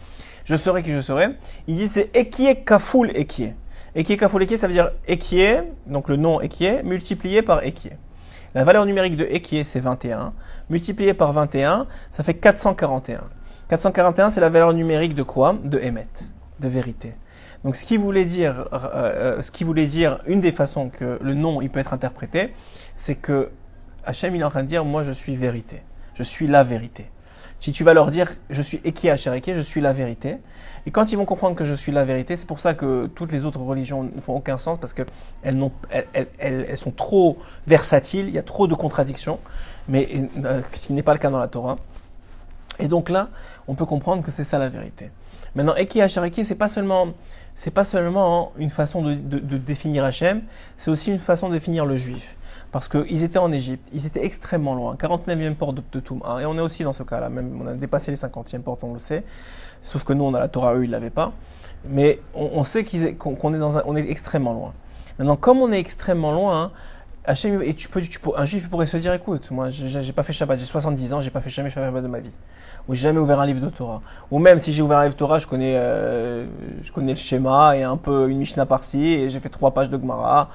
Je serai qui je serai. Il dit c'est Ekié Kafoul Ekié. Ekié Kafoul Ekié, ça veut dire Ekié, donc le nom Ekié, multiplié par Ekié. La valeur numérique de Ekié, c'est 21. Multiplié par 21, ça fait 441. 441, c'est la valeur numérique de quoi? De Emet, de vérité. Donc ce qui voulait dire, une des façons que le nom il peut être interprété, c'est que Hachem il est en train de dire, moi je suis vérité, je suis la vérité. Si tu vas leur dire, je suis Eki Asher Eki, je suis la vérité. Et quand ils vont comprendre que je suis la vérité, c'est pour ça que toutes les autres religions ne font aucun sens, parce qu'elles sont trop versatiles, il y a trop de contradictions, mais ce qui n'est pas le cas dans la Torah. Et donc là, on peut comprendre que c'est ça la vérité. Maintenant, Eki Asher Eki, c'est pas seulement une façon de définir Hachem, c'est aussi une façon de définir le juif. Parce qu'ils étaient en Égypte, ils étaient extrêmement loin, 49e porte de Touma, et on est aussi dans ce cas-là, même on a dépassé les 50e portes, on le sait, sauf que nous on a la Torah, eux ils ne l'avaient pas, mais on sait qu'on est on est extrêmement loin. Maintenant, comme on est extrêmement loin, Hachem, et un juif pourrait se dire, écoute, moi j'ai pas fait Shabbat, j'ai 70 ans, j'ai pas fait jamais Shabbat de ma vie, ou j'ai jamais ouvert un livre de Torah, ou même si j'ai ouvert un livre de Torah, je connais le schéma et un peu une Mishnah par-ci, et j'ai fait 3 pages de Gemara.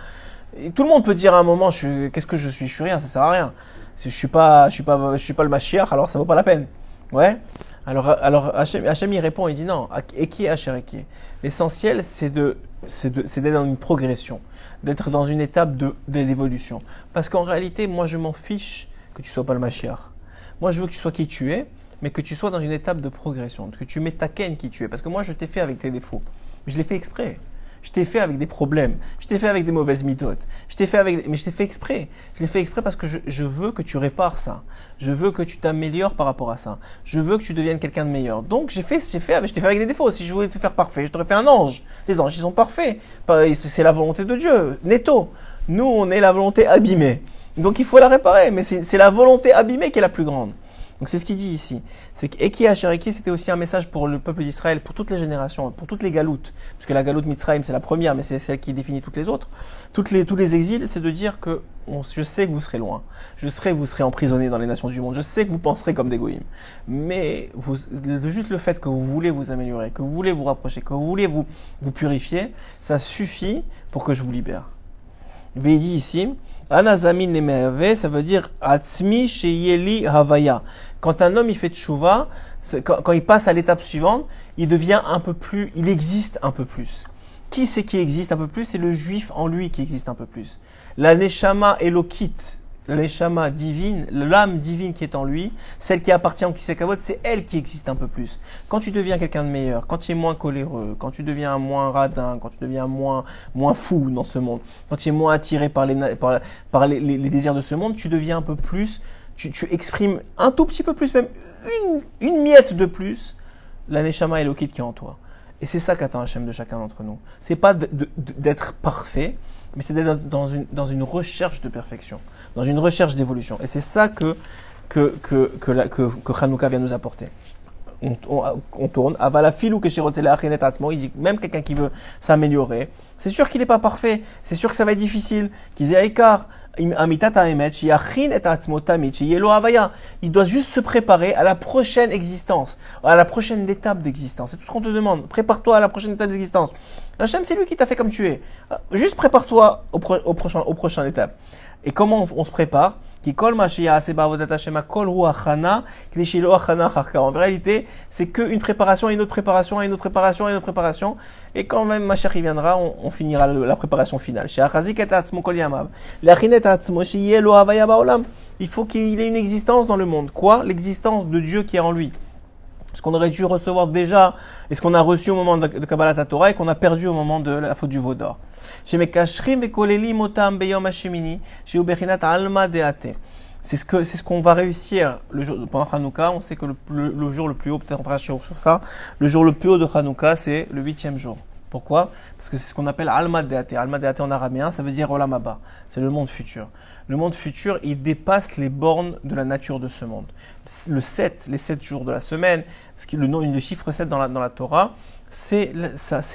Et tout le monde peut dire à un moment, qu'est-ce que je suis rien, ça sert à rien. Si je suis pas le Mashiach, alors ça vaut pas la peine. Ouais. Alors Hachem il répond, il dit non. Eki Asher Eki. L'essentiel c'est d'être dans une progression, d'être dans une étape d'évolution. Parce qu'en réalité, moi je m'en fiche que tu sois pas le Mashiach. Moi je veux que tu sois qui tu es, mais que tu sois dans une étape de progression, que tu m'étaquennes qui tu es. Parce que moi je t'ai fait avec tes défauts, mais je l'ai fait exprès. Je t'ai fait avec des problèmes, je t'ai fait avec des mauvaises méthodes, mais je t'ai fait exprès. Je l'ai fait exprès parce que je veux que tu répares ça. Je veux que tu t'améliores par rapport à ça. Je veux que tu deviennes quelqu'un de meilleur. Donc je t'ai fait avec des défauts. Si je voulais te faire parfait, je t'aurais fait un ange. Les anges, ils sont parfaits. C'est la volonté de Dieu, netto. Nous, on est la volonté abîmée. Donc il faut la réparer, mais c'est la volonté abîmée qui est la plus grande. Donc c'est ce qu'il dit ici. C'est qu'Eki Asher Eki, c'était aussi un message pour le peuple d'Israël, pour toutes les générations, pour toutes les galoutes. Parce que la galoute Mitzrayim, c'est la première, mais c'est celle qui définit toutes les autres. Tous les exils, c'est de dire que je sais que vous serez loin. Vous serez emprisonnés dans les nations du monde. Je sais que vous penserez comme des goïms. Mais juste le fait que vous voulez vous améliorer, que vous voulez vous rapprocher, que vous voulez vous purifier, ça suffit pour que je vous libère. Il dit ici, Anazamin Nemeave, ça veut dire Atzmi Sheyeli Havaya. Quand un homme il fait tchouva, quand il passe à l'étape suivante, il existe un peu plus. Qui c'est qui existe un peu plus? C'est le juif en lui qui existe un peu plus. La Neshama Elokit, la Neshama divine, l'âme divine qui est en lui, celle qui appartient au Kisekavod, c'est elle qui existe un peu plus. Quand tu deviens quelqu'un de meilleur, quand tu es moins coléreux, quand tu deviens moins radin, quand tu deviens moins fou dans ce monde, quand tu es moins attiré par les désirs de ce monde, tu deviens un peu plus, tu exprimes un tout petit peu plus, même une miette de plus, la Neshama Elokit qui est en toi. Et c'est ça qu'attend Hachem de chacun d'entre nous. C'est pas d'être parfait, mais c'est d'être dans une recherche de perfection, dans une recherche d'évolution. Et c'est ça que Hanouka vient nous apporter. On tourne. Il dit même quelqu'un qui veut s'améliorer, c'est sûr qu'il n'est pas parfait, c'est sûr que ça va être difficile. Il doit juste se préparer à la prochaine existence, à la prochaine étape d'existence. C'est tout ce qu'on te demande. Prépare-toi à la prochaine étape d'existence. Hachem, c'est lui qui t'a fait comme tu es. Juste prépare-toi au prochain étape. Et comment on se prépare? Qui kol ma sheya'aseh ba'avodat Hashem hakol hu achana k'dei shelo achana achar ka. En réalité, c'est qu'une préparation, une autre préparation, une autre préparation, une autre préparation. Et quand même Mashiach y viendra, on finira la préparation finale. She'achazik et atzmo kol yamav. Le'achin et atzmo sheyeh lo havaya ba'olam. Il faut qu'il ait une existence dans le monde. Quoi? L'existence de Dieu qui est en lui. Ce qu'on aurait dû recevoir déjà, et ce qu'on a reçu au moment de Kabbalat Torah, et qu'on a perdu au moment de la faute du veau d'or. C'est ce qu'on va réussir le jour, pendant Hanouka. On sait que le jour le plus haut, peut-être on fera sur ça, le jour le plus haut de Hanouka, c'est le 8e jour. Pourquoi? Parce que c'est ce qu'on appelle Alma Deate. Alma Deate en araméen, ça veut dire Olam Haba. C'est le monde futur. Le monde futur, il dépasse les bornes de la nature de ce monde. Les 7 jours de la semaine, le chiffre 7 dans la Torah, c'est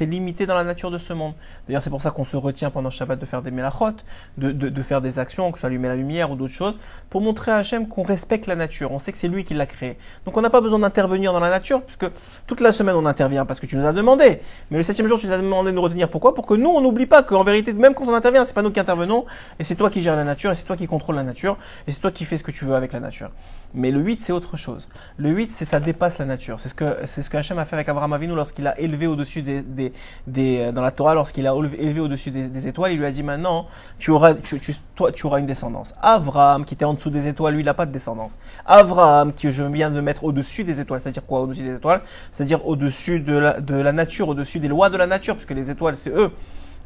limité dans la nature de ce monde. D'ailleurs, c'est pour ça qu'on se retient pendant Shabbat de faire des melachot, de faire des actions, que ce soit allumer la lumière ou d'autres choses, pour montrer à Hachem qu'on respecte la nature. On sait que c'est lui qui l'a créée. Donc on n'a pas besoin d'intervenir dans la nature, puisque toute la semaine on intervient parce que tu nous as demandé. Mais le 7e jour, tu nous as demandé de nous retenir. Pourquoi? Pour que nous, on n'oublie pas qu'en vérité, même quand on intervient, c'est pas nous qui intervenons, et c'est toi qui gères la nature, et c'est toi qui contrôle la nature, et c'est toi qui fais ce que tu veux avec la nature. Mais le 8, c'est autre chose. Le 8, ça dépasse la nature. C'est ce que Hachem a fait avec Abraham Avinu lorsqu'il a élevé au-dessus dans la Torah, lorsqu'il a élevé au-dessus des étoiles. Il lui a dit maintenant, tu auras une descendance. Abraham, qui était en dessous des étoiles, lui, il n'a pas de descendance. Abraham, que je viens de mettre au-dessus des étoiles, c'est-à-dire quoi au-dessus des étoiles? C'est-à-dire au-dessus de la nature, au-dessus des lois de la nature, puisque les étoiles, c'est eux.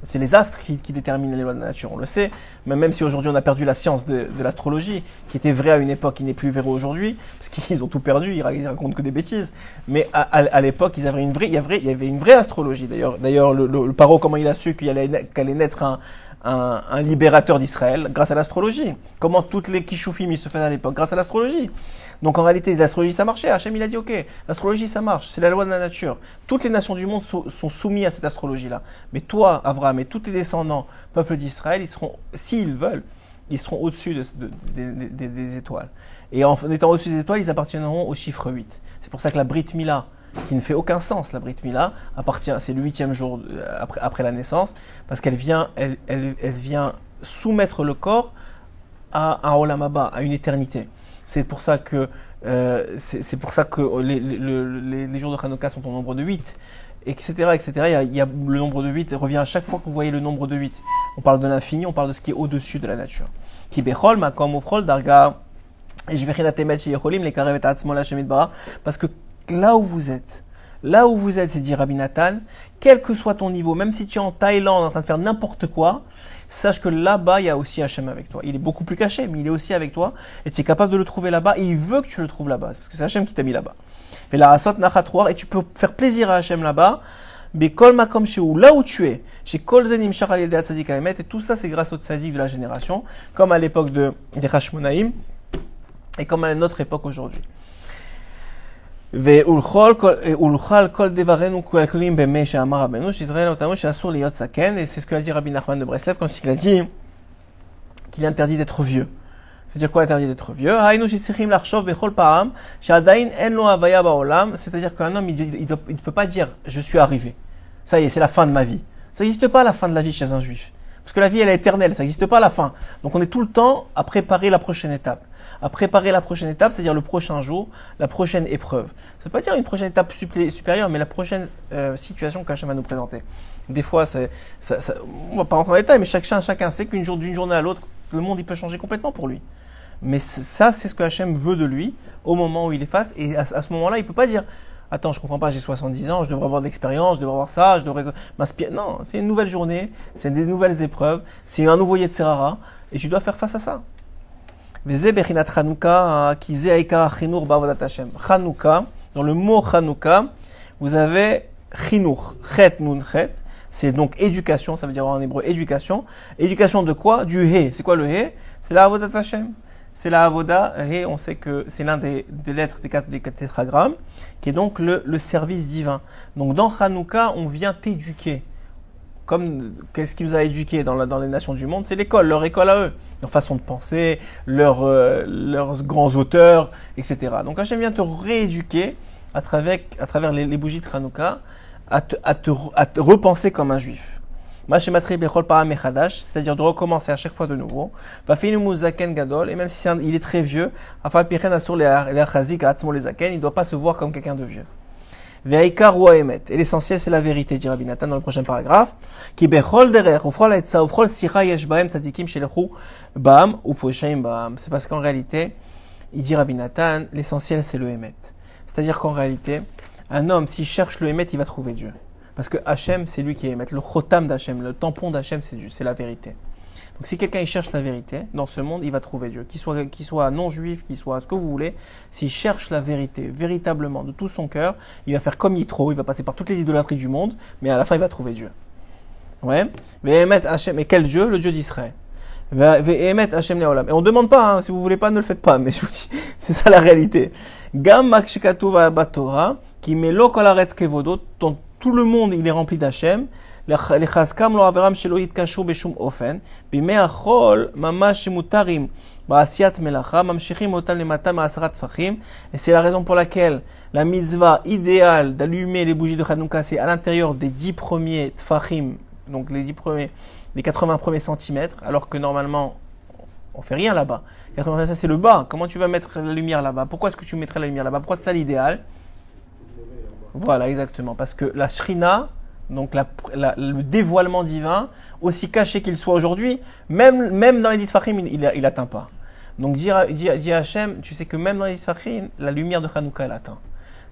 C'est les astres qui déterminent les lois de la nature, on le sait. Même si aujourd'hui on a perdu la science de l'astrologie, qui était vraie à une époque, qui n'est plus vraie aujourd'hui, parce qu'ils ont tout perdu, ils racontent que des bêtises. Mais à l'époque, il y avait une vraie astrologie. D'ailleurs, le paro, comment il a su qu'allait naître un libérateur d'Israël grâce à l'astrologie. Comment toutes les kishoufim ils se faisaient à l'époque? Grâce à l'astrologie. Donc en réalité, l'astrologie ça marchait. Hachem il a dit ok, l'astrologie ça marche, c'est la loi de la nature. Toutes les nations du monde sont soumises à cette astrologie-là. Mais toi, Abraham, et tous tes descendants, peuple d'Israël, ils seront, s'ils veulent, ils seront au-dessus des étoiles. Et en étant au-dessus des étoiles, ils appartiendront au chiffre 8. C'est pour ça que la Brit Mila, qui ne fait aucun sens, la Brit Mila, c'est le 8e jour après la naissance, parce qu'elle vient soumettre le corps à un Olam Haba, à une éternité. C'est pour ça que les jours de Hanouka sont au nombre de 8, etc. Il y a le nombre de 8 revient à chaque fois que vous voyez le nombre de 8. On parle de l'infini, on parle de ce qui est au-dessus de la nature. Ki bechol makom ufchol darga eshvechina temet sheyecholim lekarev et atzmo l'Hashem yitbarach. Parce que là où vous êtes, c'est dit Rabbi Nathan, quel que soit ton niveau, même si tu es en Thaïlande en train de faire n'importe quoi, sache que là-bas, il y a aussi Hachem avec toi. Il est beaucoup plus caché, mais il est aussi avec toi. Et tu es capable de le trouver là-bas. Et il veut que tu le trouves là-bas. Parce que c'est Hachem qui t'a mis là-bas. Et tu peux faire plaisir à Hachem là-bas. Mais kol makom shehu, là où tu es, chez kol zenim shach al yedei tzadik haemet, et tout ça c'est grâce aux tzaddik de la génération, comme à l'époque des Hashmonaïm, et comme à notre époque aujourd'hui. Et c'est ce que a dit Rabbi Nachman de Breslev quand il a dit qu'il est interdit d'être vieux. C'est-à-dire quoi interdit d'être vieux? C'est-à-dire qu'un homme il ne peut pas dire je suis arrivé. Ça y est, c'est la fin de ma vie. Ça n'existe pas la fin de la vie chez un juif. Parce que la vie elle est éternelle, ça n'existe pas la fin. Donc on est tout le temps à préparer la prochaine étape. C'est-à-dire le prochain jour, la prochaine épreuve. Ça ne veut pas dire une prochaine étape supérieure, mais la prochaine situation qu'Hachem va nous présenter. Des fois, on ne va pas rentrer dans les détails, mais chacun sait d'une journée à l'autre, le monde il peut changer complètement pour lui. Mais ça, c'est ce que Hachem veut de lui au moment où il est face. Et à ce moment-là, il ne peut pas dire « Attends, je ne comprends pas, j'ai 70 ans, je devrais avoir de l'expérience, je devrais avoir ça, je devrais m'inspirer. » Non, c'est une nouvelle journée, c'est des nouvelles épreuves, c'est un nouveau Yetzerara, et tu dois faire face à ça. Chanukah, dans le mot Chanukah, vous avez Chinuch, Chet Nun Chet, c'est donc éducation, ça veut dire en hébreu éducation. Éducation de quoi? Du He. C'est quoi le He? C'est la Avodat Hashem. C'est la Avoda, He, on sait que c'est l'un des lettres des quatre tétragrammes, qui est donc le service divin. Donc dans Chanukah, on vient t'éduquer. Comme qu'est-ce qui nous a éduqués dans les nations du monde? C'est l'école, leur école à eux. Leur façon de penser, leurs grands auteurs, etc. Donc Hachem vient te rééduquer à travers les bougies de Hanouka, à te repenser comme un juif. c'est-à-dire de recommencer à chaque fois de nouveau. Et même si il est très vieux, il ne doit pas se voir comme quelqu'un de vieux. Et l'essentiel, c'est la vérité, dit Rabbi Nathan dans le prochain paragraphe. C'est parce qu'en réalité, il dit Rabbi Nathan, l'essentiel, c'est le Emet. C'est-à-dire qu'en réalité, un homme, s'il cherche le Emet, il va trouver Dieu. Parce que Hachem, c'est lui qui est Emet. Le chotam d'Hachem, le tampon d'Hachem, c'est la vérité. Donc si quelqu'un il cherche la vérité dans ce monde, il va trouver Dieu. Qu'il soit non-juif, qu'il soit ce que vous voulez, s'il cherche la vérité véritablement de tout son cœur, il va faire comme Yitro, il va passer par toutes les idolâtries du monde, mais à la fin il va trouver Dieu. Ouais. Et quel Dieu? Le Dieu d'Israël. Et on ne demande pas, hein, si vous voulez pas, ne le faites pas, mais je vous dis, c'est ça la réalité. Gam makshikatuva batora, qui met l'okolaretz kevodo, dont tout le monde il est rempli d'Hachem. לחזקם לא עברם שלא יתקשרו בשום אופן, בימי החול ממש שמותרים בעשיית מלאכה, ממשיכים אותם למטה מ10 טפחים, et c'est la raison pour laquelle la mitzvah idéale d'allumer les bougies de Hanouka, c'est à l'intérieur des 10 premiers tfachim, donc les 80 premiers centimètres, alors que normalement on fait rien là-bas. 80, c'est le bas. Comment tu vas mettre la lumière là-bas? Pourquoi est-ce que tu mettrais la lumière là-bas? Pourquoi c'est ça l'idéal? Voilà, exactement, parce que la shrina, donc le dévoilement divin, aussi caché qu'il soit aujourd'hui, même dans les 10 tfachim, il n'atteint pas. Donc dit Hachem, tu sais que même dans les 10 tfachim, la lumière de Hanouka, elle atteint.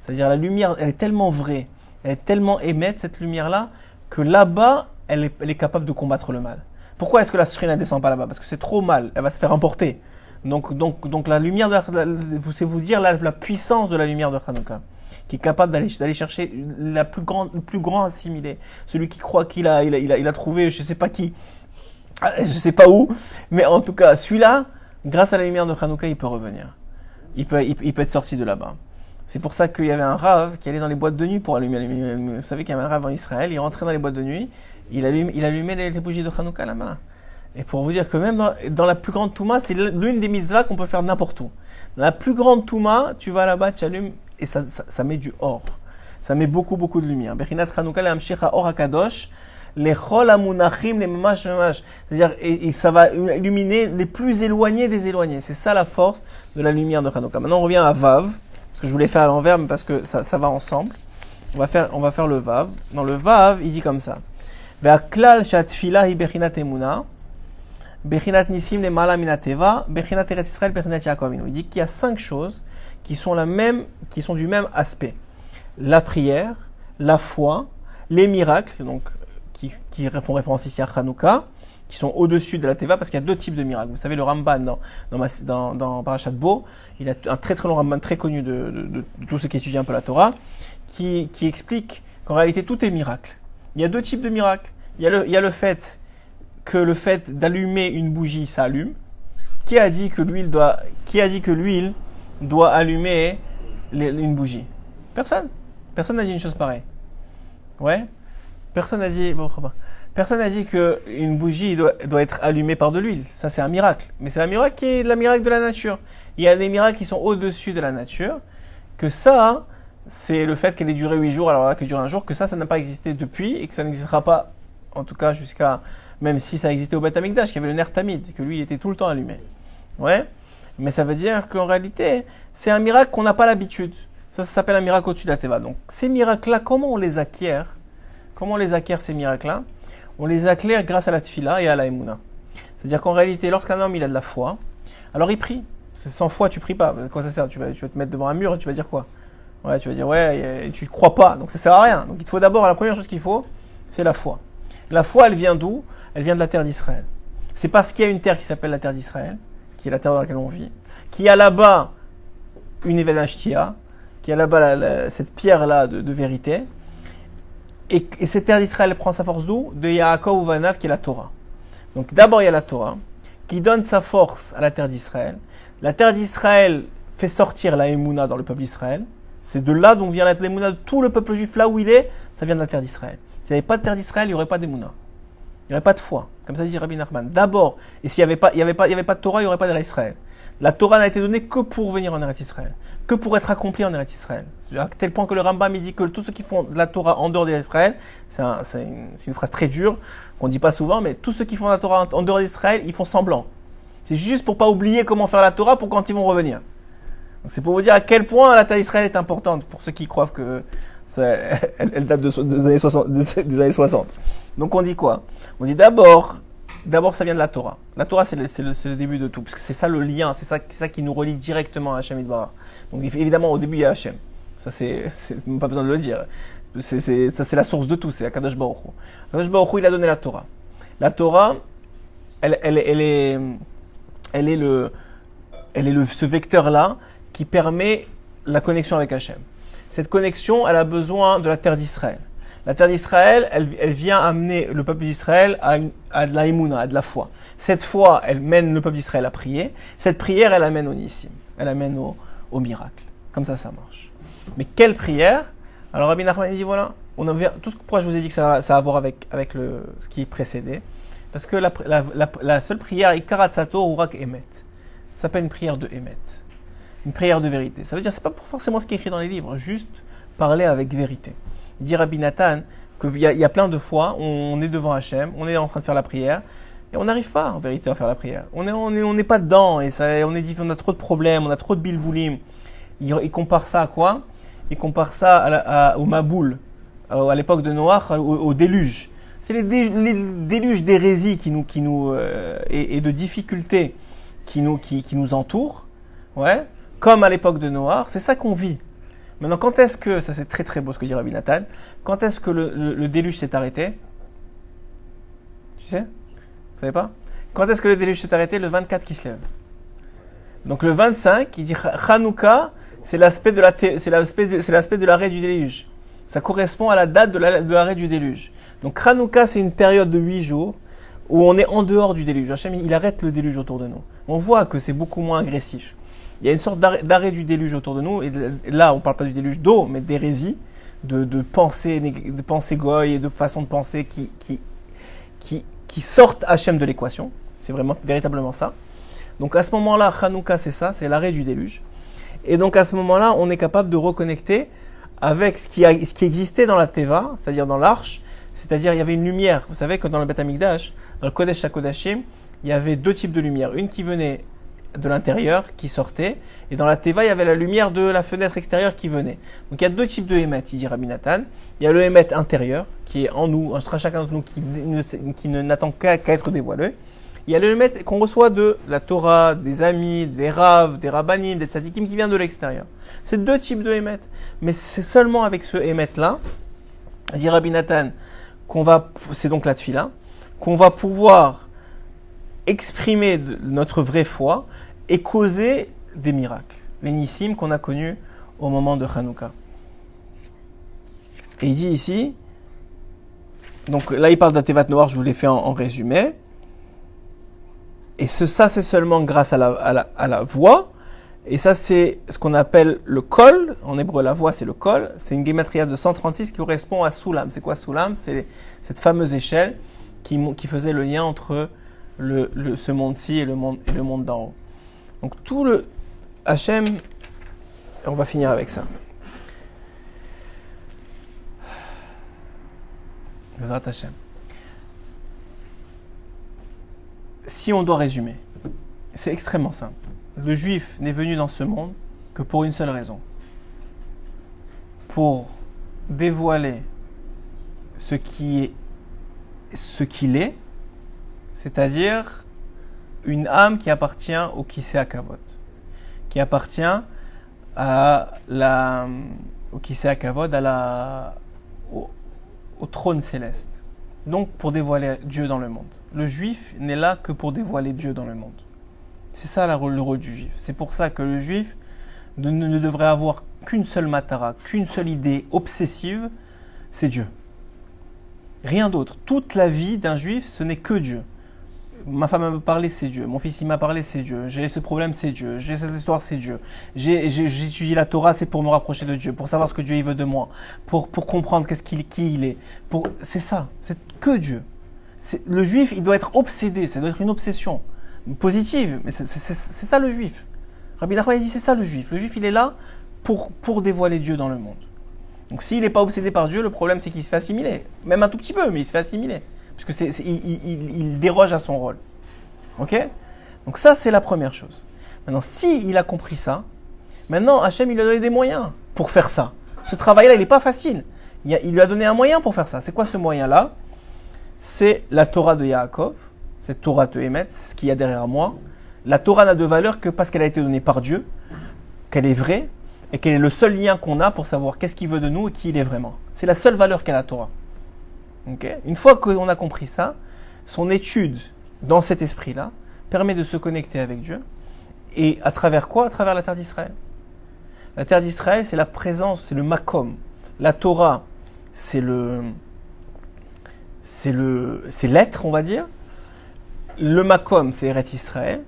C'est-à-dire la lumière, elle est tellement vraie, elle est tellement émette, cette lumière-là, que là-bas, elle est capable de combattre le mal. Pourquoi est-ce que la shrina ne descend pas là-bas? Parce que c'est trop mal, elle va se faire emporter. Donc la lumière, c'est vous dire la puissance de la lumière de Hanouka, qui est capable d'aller chercher le plus grand assimilé, celui qui croit qu'il a trouvé je sais pas qui, je sais pas où, mais en tout cas celui-là, grâce à la lumière de Hanouka, il peut revenir, il peut être sorti de là-bas. C'est pour ça qu'il y avait un rave qui allait dans les boîtes de nuit pour allumer. Vous savez qu'il y avait un rave en Israël, il rentrait dans les boîtes de nuit, il allumait les bougies de Hanouka là-bas. Et pour vous dire que même dans la plus grande Touma, c'est l'une des mitzvahs qu'on peut faire n'importe où. Dans la plus grande Touma, tu vas là-bas, tu allumes, et ça met du or. Ça met beaucoup de lumière. Bechinat Hanouka le Hamshicha Or HaKadosh, les Chol HaMunachim, les Mamash Mamash. C'est-à-dire, et ça va illuminer les plus éloignés des éloignés. C'est ça la force de la lumière de Hanouka. Maintenant, on revient à Vav, parce que je voulais faire à l'envers, mais parce que ça va ensemble. On va faire le Vav. Dans le Vav, il dit comme ça. Ve'aklal shatfila hi bechinat emuna. Bechinat Nisim le Mala Minateva, Bechinat Eretz Israël, Bechinat Yaakov Avinu. Il dit qu'il y a 5 choses qui sont du même aspect. La prière, la foi, les miracles, donc qui font référence ici à Hanouka, qui sont au-dessus de la Teva, parce qu'il y a 2 types de miracles. Vous savez, le Ramban dans Parashat Bo, il a un très très long Ramban très connu de tous ceux qui étudient un peu la Torah, qui explique qu'en réalité tout est miracle. Il y a 2 types de miracles. Il y a le fait d'allumer une bougie, ça allume. Qui a dit que l'huile doit allumer une bougie? Personne. Personne n'a dit une chose pareille. Ouais. Personne n'a dit qu'une bougie doit être allumée par de l'huile. Ça, c'est un miracle. Mais c'est un miracle qui est la miracle de la nature. Il y a des miracles qui sont au-dessus de la nature. Que ça, c'est le fait qu'elle ait duré 8 jours, alors là qu'elle dure un jour, que ça n'a pas existé depuis et que ça n'existera pas, en tout cas jusqu'à, même si ça existait au Beth Amikdash, qu'il y avait le ner tamid, que lui il était tout le temps allumé. Ouais. Mais ça veut dire qu'en réalité, c'est un miracle qu'on n'a pas l'habitude. Ça s'appelle un miracle au-dessus de la Teva. Donc, ces miracles-là, comment on les acquiert? Comment on les acquiert, ces miracles-là? On les acquiert grâce à la tfila et à la emuna. C'est-à-dire qu'en réalité, lorsqu'un homme il a de la foi, alors il prie. Sans foi, tu pries pas. Quoi ça sert? Tu vas te mettre devant un mur et tu vas dire quoi? Ouais, tu vas dire, ouais, tu ne crois pas, donc ça sert à rien. Donc il te faut d'abord, la première chose qu'il faut, c'est la foi. La foi, elle vient d'où? Elle vient de la terre d'Israël. C'est parce qu'il y a une terre qui s'appelle la terre d'Israël, qui est la terre dans laquelle on vit, qui a là-bas une Even Ashtia, qui a là-bas cette pierre-là de vérité. Et cette terre d'Israël prend sa force d'où? De Yaakov Uvanav, qui est la Torah. Donc d'abord il y a la Torah, qui donne sa force à la terre d'Israël. La terre d'Israël fait sortir la Emouna dans le peuple d'Israël. C'est de là dont vient la Emouna de tout le peuple juif, là où il est, ça vient de la terre d'Israël. S'il n'y avait pas de terre d'Israël, il n'y aurait pas d'Emouna. Il n'y aurait pas de foi. Comme ça dit Rabbi Nachman. D'abord, et s'il n'y avait pas de Torah, il n'y aurait pas d'Israël. La Torah n'a été donnée que pour venir en Eretz Israël, que pour être accomplie en Eretz Israël. À tel point que le Rambam il dit que tous ceux qui font de la Torah en dehors d'Israël, c'est une phrase très dure, qu'on ne dit pas souvent, mais tous ceux qui font la Torah en dehors d'Israël, ils font semblant. C'est juste pour pas oublier comment faire la Torah pour quand ils vont revenir. Donc c'est pour vous dire à quel point la Torah d'Israël est importante, pour ceux qui croient que elle date des années 60. Donc on dit quoi? On dit d'abord ça vient de la Torah. La Torah c'est le début de tout, parce que c'est ça le lien, c'est ça qui nous relie directement à Hachem Yitbarach. Donc évidemment au début il y a Hachem. Ça c'est pas besoin de le dire. Ça c'est la source de tout, c'est Akadosh Baruch Hu. Akadosh Baruch Hu il a donné la Torah. La Torah, elle est ce vecteur-là qui permet la connexion avec Hachem. Cette connexion, elle a besoin de la terre d'Israël. La terre d'Israël, elle vient amener le peuple d'Israël à de la émouna, à de la foi. Cette foi, elle mène le peuple d'Israël à prier. Cette prière, elle amène au nissim, elle amène au miracle. Comme ça marche. Mais quelle prière? Alors Rabbi Nachman dit voilà, pourquoi je vous ai dit que ça a à voir avec ce qui précédait? Parce que la seule prière, Ikarat Sato Urak Emet, ça s'appelle une prière de Emet, une prière de vérité. Ça veut dire c'est pas forcément ce qui est écrit dans les livres, juste parler avec vérité. Il dit Rabbi Nathan qu'il y a plein de fois, on est devant Hachem, on est en train de faire la prière, et on n'arrive pas en vérité à faire la prière. On n'est pas dedans, et on a trop de problèmes, on a trop de bilboulim. Il compare ça à quoi? Il compare ça au Maboul, à l'époque de Noach, au déluge. C'est les déluges d'hérésie et de difficultés qui nous entourent, ouais, comme à l'époque de Noach. C'est ça qu'on vit. Maintenant, quand est-ce que, ça c'est très très beau ce que dit Rabbi Nathan, quand est-ce que le déluge s'est arrêté? Tu sais? Vous savez pas? Quand est-ce que le déluge s'est arrêté? Le 24 qui se lève. Donc le 25, il dit Hanouka, c'est l'aspect de l'arrêt du déluge. Ça correspond à la date de l'arrêt du déluge. Donc Hanouka, c'est une période de 8 jours où on est en dehors du déluge. Hachem, il arrête le déluge autour de nous. On voit que c'est beaucoup moins agressif. Il y a une sorte d'arrêt du déluge autour de nous. Et là, on ne parle pas du déluge d'eau, mais d'hérésie, de pensée goy et de façon de penser qui sortent Hachem de l'équation. C'est véritablement ça. Donc à ce moment-là, Hanouka, c'est ça, c'est l'arrêt du déluge. Et donc à ce moment-là, on est capable de reconnecter avec ce qui existait dans la Teva, c'est-à-dire dans l'arche. C'est-à-dire, il y avait une lumière. Vous savez que dans le Beth Amikdash, dans le Kodesh HaKodashim, il y avait deux types de lumière. Une qui venait de l'intérieur, qui sortait. Et dans la Teva, il y avait la lumière de la fenêtre extérieure qui venait. Donc il y a deux types de Hémet, il dit Rabbi Nathan. Il y a le Hémet intérieur, qui est en nous, entre chacun d'entre nous, qui n'attend qu'à être dévoilé. Il y a le Hémet qu'on reçoit de la Torah, des amis, des raves, des rabbanim, des tzadikim, qui vient de l'extérieur. C'est deux types de Hémet. Mais c'est seulement avec ce Hémet-là, dit Rabbi Nathan, c'est donc la tfila, qu'on va pouvoir exprimer notre vraie foi et causer des miracles, les nissim qu'on a connus au moment de Hanouka. Et il dit ici, donc là il parle de la Tevat Noir, je vous l'ai fait en résumé, et ça c'est seulement grâce à la voix, et ça c'est ce qu'on appelle le kol, en hébreu la voix c'est le kol, c'est une gématria de 136 qui correspond à Soulam. C'est quoi Soulam? C'est cette fameuse échelle qui faisait le lien entre ce monde-ci et le monde d'en haut. Donc tout le Hachem, on va finir avec ça. Bezrat Hachem. Si on doit résumer, c'est extrêmement simple. Le juif n'est venu dans ce monde que pour une seule raison. Pour dévoiler ce qu'il est, c'est-à-dire une âme qui appartient au Kisei HaKavod, qui appartient au Kisei HaKavod, au trône céleste. Donc pour dévoiler Dieu dans le monde. Le juif n'est là que pour dévoiler Dieu dans le monde. C'est ça le rôle du juif. C'est pour ça que le juif ne devrait avoir qu'une seule matara, qu'une seule idée obsessive, c'est Dieu. Rien d'autre. Toute la vie d'un juif, ce n'est que Dieu. Ma femme m'a parlé, c'est Dieu. Mon fils, il m'a parlé, c'est Dieu. J'ai ce problème, c'est Dieu. J'ai cette histoire, c'est Dieu. J'étudie la Torah, c'est pour me rapprocher de Dieu, pour savoir ce que Dieu il veut de moi, pour comprendre qui il est. C'est ça, c'est que Dieu. Le juif, il doit être obsédé, ça doit être une obsession positive. Mais c'est ça le juif. Rabbi Nachman dit c'est ça le juif. Le juif, il est là pour dévoiler Dieu dans le monde. Donc s'il n'est pas obsédé par Dieu, le problème c'est qu'il se fait assimiler. Même un tout petit peu, mais il se fait assimiler. Parce que il déroge à son rôle. Ok? Donc ça, c'est la première chose. Maintenant, s'il a compris ça, maintenant, Hachem, il lui a donné des moyens pour faire ça. Ce travail-là, il n'est pas facile. Il lui a donné un moyen pour faire ça. C'est quoi ce moyen-là? C'est la Torah de Yaakov. Cette Torah te émet, c'est ce qu'il y a derrière moi. La Torah n'a de valeur que parce qu'elle a été donnée par Dieu, qu'elle est vraie, et qu'elle est le seul lien qu'on a pour savoir qu'est-ce qu'il veut de nous et qui il est vraiment. C'est la seule valeur qu'a la Torah. Okay? Une fois qu'on a compris ça, son étude dans cet esprit-là permet de se connecter avec Dieu. Et à travers quoi? À travers la terre d'Israël. La terre d'Israël, c'est la présence, c'est le makom. La Torah, c'est l'être, on va dire. Le makom, c'est Eretz Israël.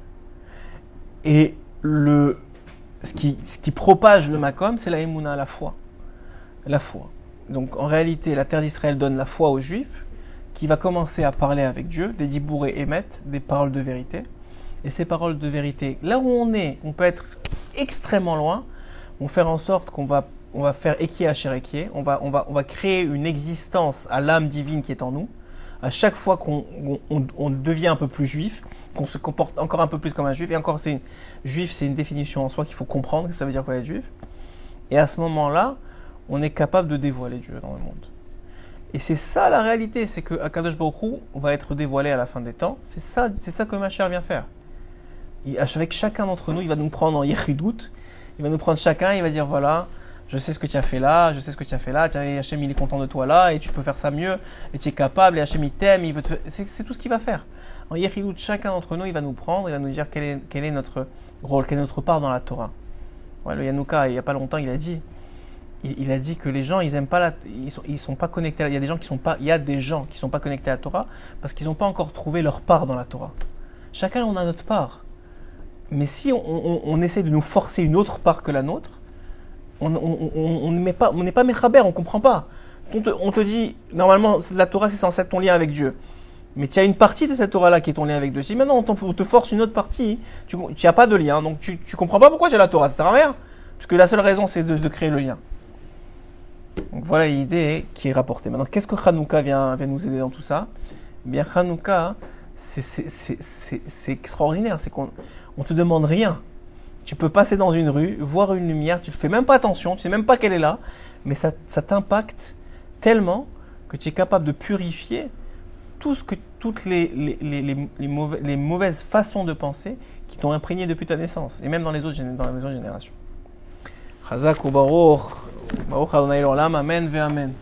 Et ce qui propage le makom, c'est la émouna, la foi. La foi. Donc en réalité, la terre d'Israël donne la foi aux Juifs, qui va commencer à parler avec Dieu, des dibour et émet, des paroles de vérité. Et ces paroles de vérité, là où on peut être extrêmement loin, on va faire en sorte qu'on va faire équier à Cher-Équier, on va créer une existence à l'âme divine qui est en nous. À chaque fois qu'on devient un peu plus juif, qu'on se comporte encore un peu plus comme un juif, et encore, juif, c'est une définition en soi qu'il faut comprendre, que ça veut dire quoi être juif. Et à ce moment-là, on est capable de dévoiler Dieu dans le monde. Et c'est ça la réalité, c'est que Akadosh Baruch Hu va être dévoilé à la fin des temps. C'est ça que Mashiach vient faire. Avec chacun d'entre nous, il va nous prendre en Yechidout, il va nous prendre chacun, il va dire voilà, je sais ce que tu as fait là, je sais ce que tu as fait là, Hachem il est content de toi là, et tu peux faire ça mieux, et tu es capable, et Hachem il t'aime, il veut c'est tout ce qu'il va faire. En Yechidout, chacun d'entre nous, il va nous prendre, il va nous dire quel est notre rôle, quelle est notre part dans la Torah. Ouais, le Yanouka, il n'y a pas longtemps, il a dit que les gens, ils aiment pas ils sont pas connectés. Il y a des gens qui sont pas connectés à la Torah parce qu'ils n'ont pas encore trouvé leur part dans la Torah. Chacun on a notre part. Mais si on essaie de nous forcer une autre part que la nôtre, on n'est pas mechaber, on comprend pas. On te dit, normalement, la Torah c'est censé être ton lien avec Dieu. Mais tu as une partie de cette Torah-là qui est ton lien avec Dieu. Si maintenant on te force une autre partie, tu n'as pas de lien, donc tu comprends pas pourquoi j'ai la Torah, ça sert à rien. Parce que la seule raison c'est de créer le lien. Donc voilà l'idée qui est rapportée. Maintenant, qu'est-ce que Hanouka vient nous aider dans tout ça? Eh bien, Hanouka, c'est extraordinaire. C'est qu'on te demande rien. Tu peux passer dans une rue, voir une lumière, tu ne fais même pas attention, tu ne sais même pas qu'elle est là, mais ça t'impacte tellement que tu es capable de purifier toutes les mauvaises façons de penser qui t'ont imprégné depuis ta naissance, et même dans les autres générations. Chazak ou Baruch Adonai l'olam, amen ve amen.